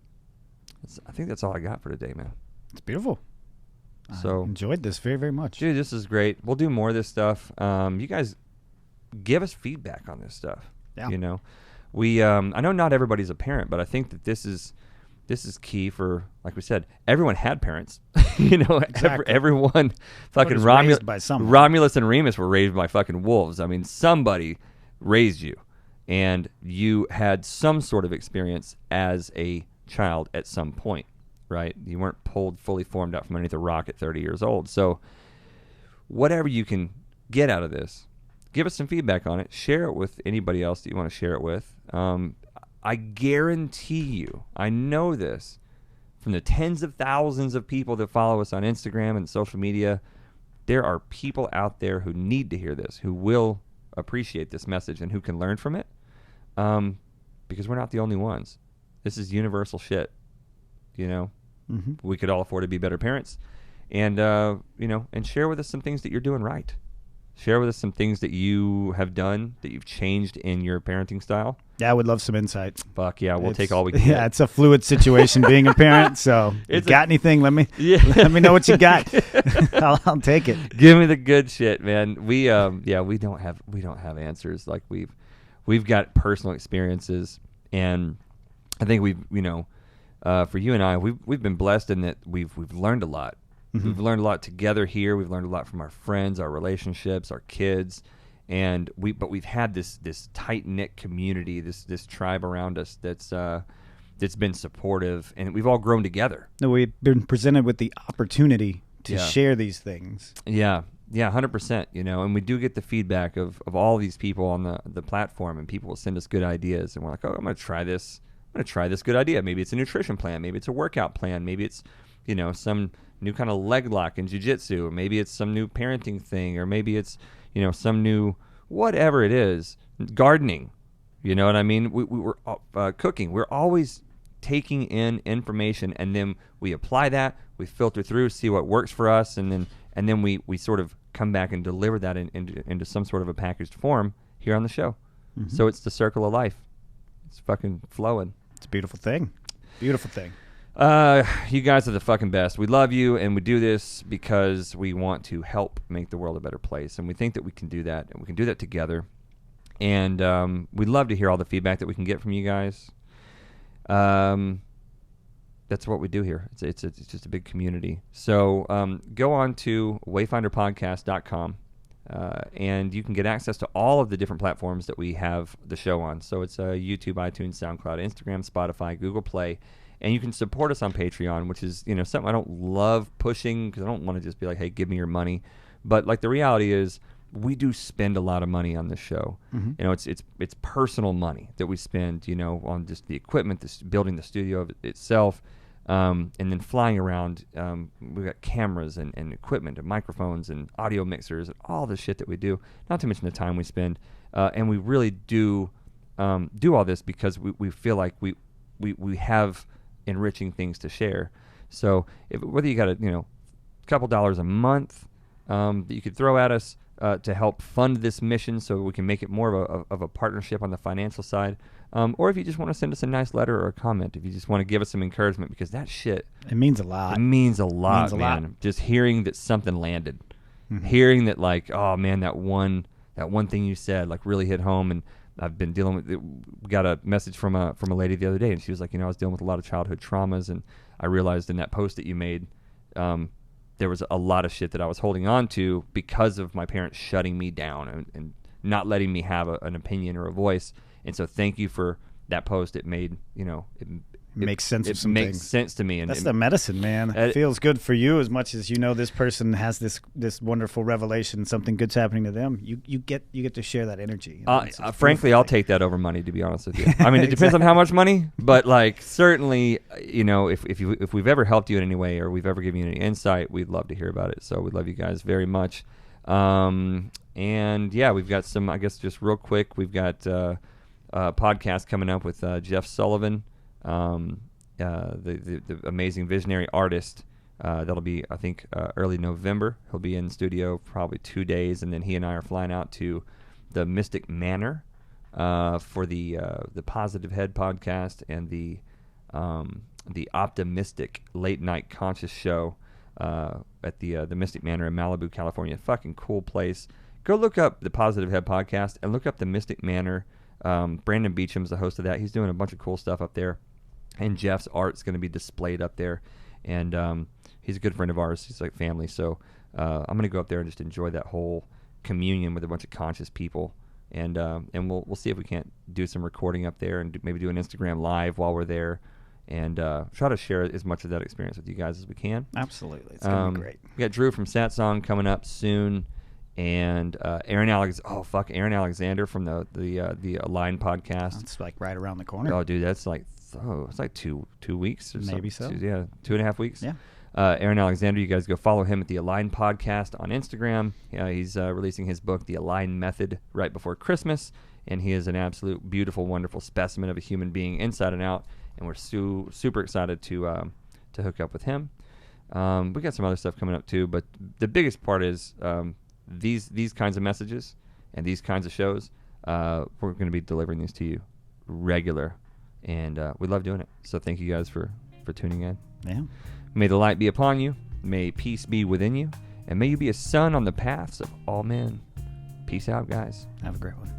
I think that's all I got for today, man. It's beautiful. So I enjoyed this very, very much. Dude, this is great. We'll do more of this stuff. You guys give us feedback on this stuff. Yeah. We I know not everybody's a parent, but I think that this is key for, like we said, everyone had parents. Exactly. Everyone fucking Romulus and Remus were raised by fucking wolves. I mean, somebody raised you, and you had some sort of experience as a child at some point, right? You weren't pulled fully formed out from underneath a rock at 30 years old. So whatever you can get out of this, give us some feedback on it. Share it with anybody else that you want to share it with. I guarantee you, I know this from the tens of thousands of people that follow us on Instagram and social media, there are people out there who need to hear this, who will appreciate this message and who can learn from it, because we're not the only ones. This is universal shit, Mm-hmm. We could all afford to be better parents, and and share with us some things that you're doing right. Share with us some things that you have done, that you've changed in your parenting style. Yeah, I would love some insight. Fuck yeah, we'll take all we can. Yeah, it's a fluid situation being a parent. So, if you got anything? Let me know what you got. I'll take it. Give me the good shit, man. We don't have answers. Like we've got personal experiences, and I think for you and I, we've been blessed in that we've learned a lot. Mm-hmm. We've learned a lot together here. We've learned a lot from our friends, our relationships, our kids, and we've had this tight-knit community, this tribe around us that's been supportive, and we've all grown together. No, we've been presented with the opportunity to share these things. Yeah, 100%. And we do get the feedback of all these people on the platform, and people will send us good ideas, and we're like, oh, I'm going to try this. I'm going to try this good idea. Maybe it's a nutrition plan. Maybe it's a workout plan. Maybe it's some new kind of leg lock in jiu-jitsu, or maybe it's some new parenting thing, or maybe it's some new whatever it is, gardening, you know what I mean? We're cooking. We're always taking in information, and then we apply that, we filter through, see what works for us, and then we sort of come back and deliver that into some sort of a packaged form here on the show. Mm-hmm. So it's the circle of life. It's fucking flowing. It's a beautiful thing. Beautiful thing. You guys are the fucking best. We love you, and we do this because we want to help make the world a better place, and we think that we can do that, and we can do that together. And we'd love to hear all the feedback that we can get from you guys. That's that's what we do here. It's just a big community. So go on to wayfinderpodcast.com. And you can get access to all of the different platforms that we have the show on. So it's YouTube, iTunes, SoundCloud, Instagram, Spotify, Google Play, and you can support us on Patreon, which is something I don't love pushing because I don't want to just be like, hey, give me your money. But like the reality is, we do spend a lot of money on this show. Mm-hmm. It's personal money that we spend, on just the equipment, building the studio itself. And then flying around, we've got cameras and equipment and microphones and audio mixers and all the shit that we do, not to mention the time we spend. And we really do all this because we feel like we have enriching things to share. So whether you got a couple dollars a month that you could throw at us to help fund this mission so we can make it more of a partnership on the financial side, or if you just want to send us a nice letter or a comment, if you just want to give us some encouragement, because that shit, it means a lot. It means a lot, man. Just hearing that something landed, hearing that like, oh man, that one thing you said like really hit home. And I've been dealing with it. We got a message from a lady the other day, and she was like, I was dealing with a lot of childhood traumas, and I realized in that post that you made, there was a lot of shit that I was holding on to because of my parents shutting me down and not letting me have an opinion or a voice. And so thank you for that post. It made, it makes sense of some makes things. sense to me. And that's the medicine, man. It feels good for you as much as this person has this wonderful revelation, something good's happening to them. You get to share that energy. Frankly, I'll take that over money, to be honest with you. I mean, it depends on how much money, but like certainly, if we've ever helped you in any way or we've ever given you any insight, we'd love to hear about it. So we love you guys very much. And yeah, we've got some, I guess just real quick, we've got a podcast coming up with Jeff Sullivan, the amazing visionary artist. That'll be, I think, early November. He'll be in studio probably 2 days, and then he and I are flying out to the Mystic Manor for the Positive Head podcast and the Optimistic Late Night Conscious Show at the Mystic Manor in Malibu, California. Fucking cool place. Go look up the Positive Head podcast and look up the Mystic Manor. Brandon Beecham's the host of that. He's doing a bunch of cool stuff up there. And Jeff's art's going to be displayed up there. And he's a good friend of ours. He's like family. So I'm going to go up there and just enjoy that whole communion with a bunch of conscious people. And we'll see if we can't do some recording up there and maybe do an Instagram live while we're there. And try to share as much of that experience with you guys as we can. Absolutely. It's going to be great. We got Drew from Satsang coming up soon. And Aaron Alexander from the Align podcast. It's like right around the corner. Oh, dude, that's like it's like two weeks or maybe so. 2.5 weeks. Yeah. Aaron Alexander, you guys go follow him at the Align podcast on Instagram. He's releasing his book, The Align Method, right before Christmas, and he is an absolute beautiful, wonderful specimen of a human being inside and out. And we're super excited to hook up with him. We got some other stuff coming up too, but the biggest part is these kinds of messages and these kinds of shows. We're going to be delivering these to you regular, and we love doing it. So thank you guys for tuning in. Yeah. May the light be upon you. May peace be within you, and may you be a sun on the paths of all men. Peace out, guys. Have a great one.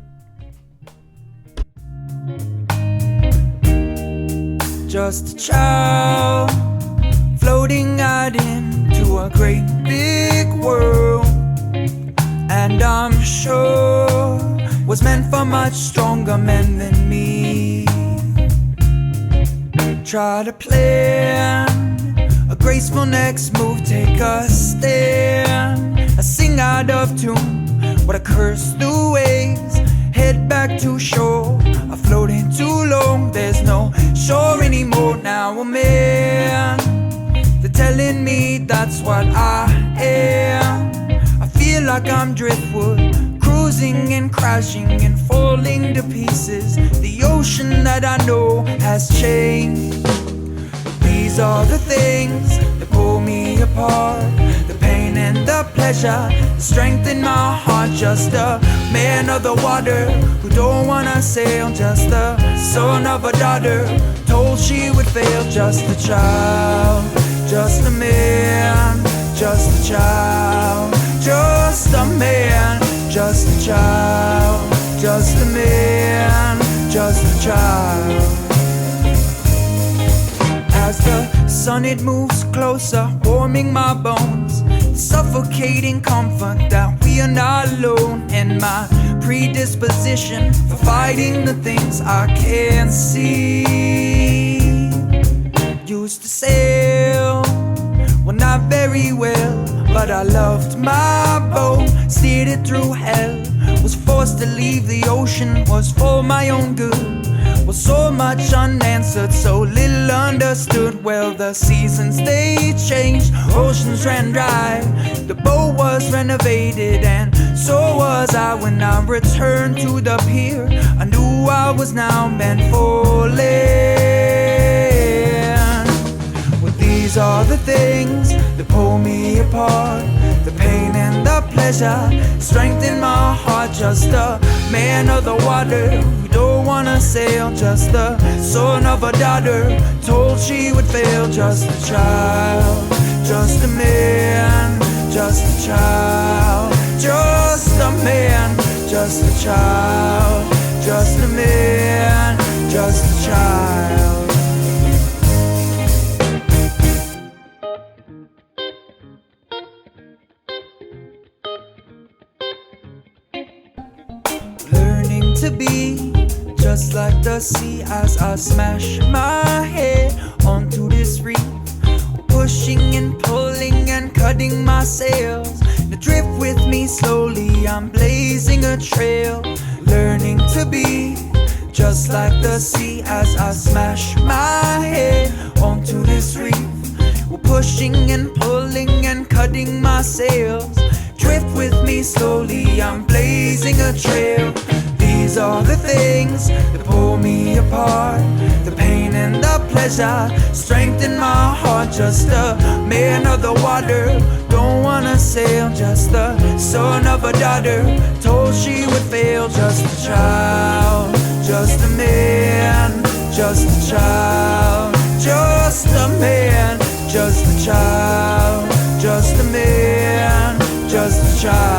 Just a child floating out into a great big world, and I'm sure was meant for much stronger men than me. Try to plan a graceful next move, take a stand, I sing out of tune, what a curse the waves, head back to shore, I'm floating too long, there's no shore anymore. Now I'm in, they're telling me that's what I am. I feel like I'm driftwood, cruising and crashing and falling to pieces. The ocean that I know has changed. These are the things that pull me apart, the pain and the pleasure, the strength in my heart. Just a man of the water who don't wanna sail, just the son of a daughter told she would fail. Just a child, just a man, just a child, just a man, just a child, just a man, just a child. As the sun, it moves closer, warming my bones. The suffocating comfort that we are not alone. And my predisposition for fighting the things I can't see. Used to sail, well, not very well, but I loved my boat, steered it through hell. Was forced to leave the ocean, was for my own good. Was so much unanswered, so little understood. Well, the seasons they changed, oceans ran dry. The boat was renovated, and so was I. When I returned to the pier, I knew I was now meant for land. Well, these are the things that pull me apart. The pain and the pleasure, strength in my heart. Just a man of the water who don't wanna sail. Just the son of a daughter told she would fail. Just a child, just a man, just a child. Just a man, just a child. Just a man, just a child. To be just like the sea as I smash my head onto this reef, pushing and pulling and cutting my sails. Now drift with me slowly, I'm blazing a trail. Learning to be just like the sea as I smash my head onto this reef, pushing and pulling and cutting my sails. Drift with me slowly, I'm blazing a trail. These are the things that pull me apart. The pain and the pleasure, strength in my heart. Just a man of the water, don't wanna sail. Just the son of a daughter, told she would fail. Just a child, just a man, just a child. Just a man, just a child. Just a man, just a child.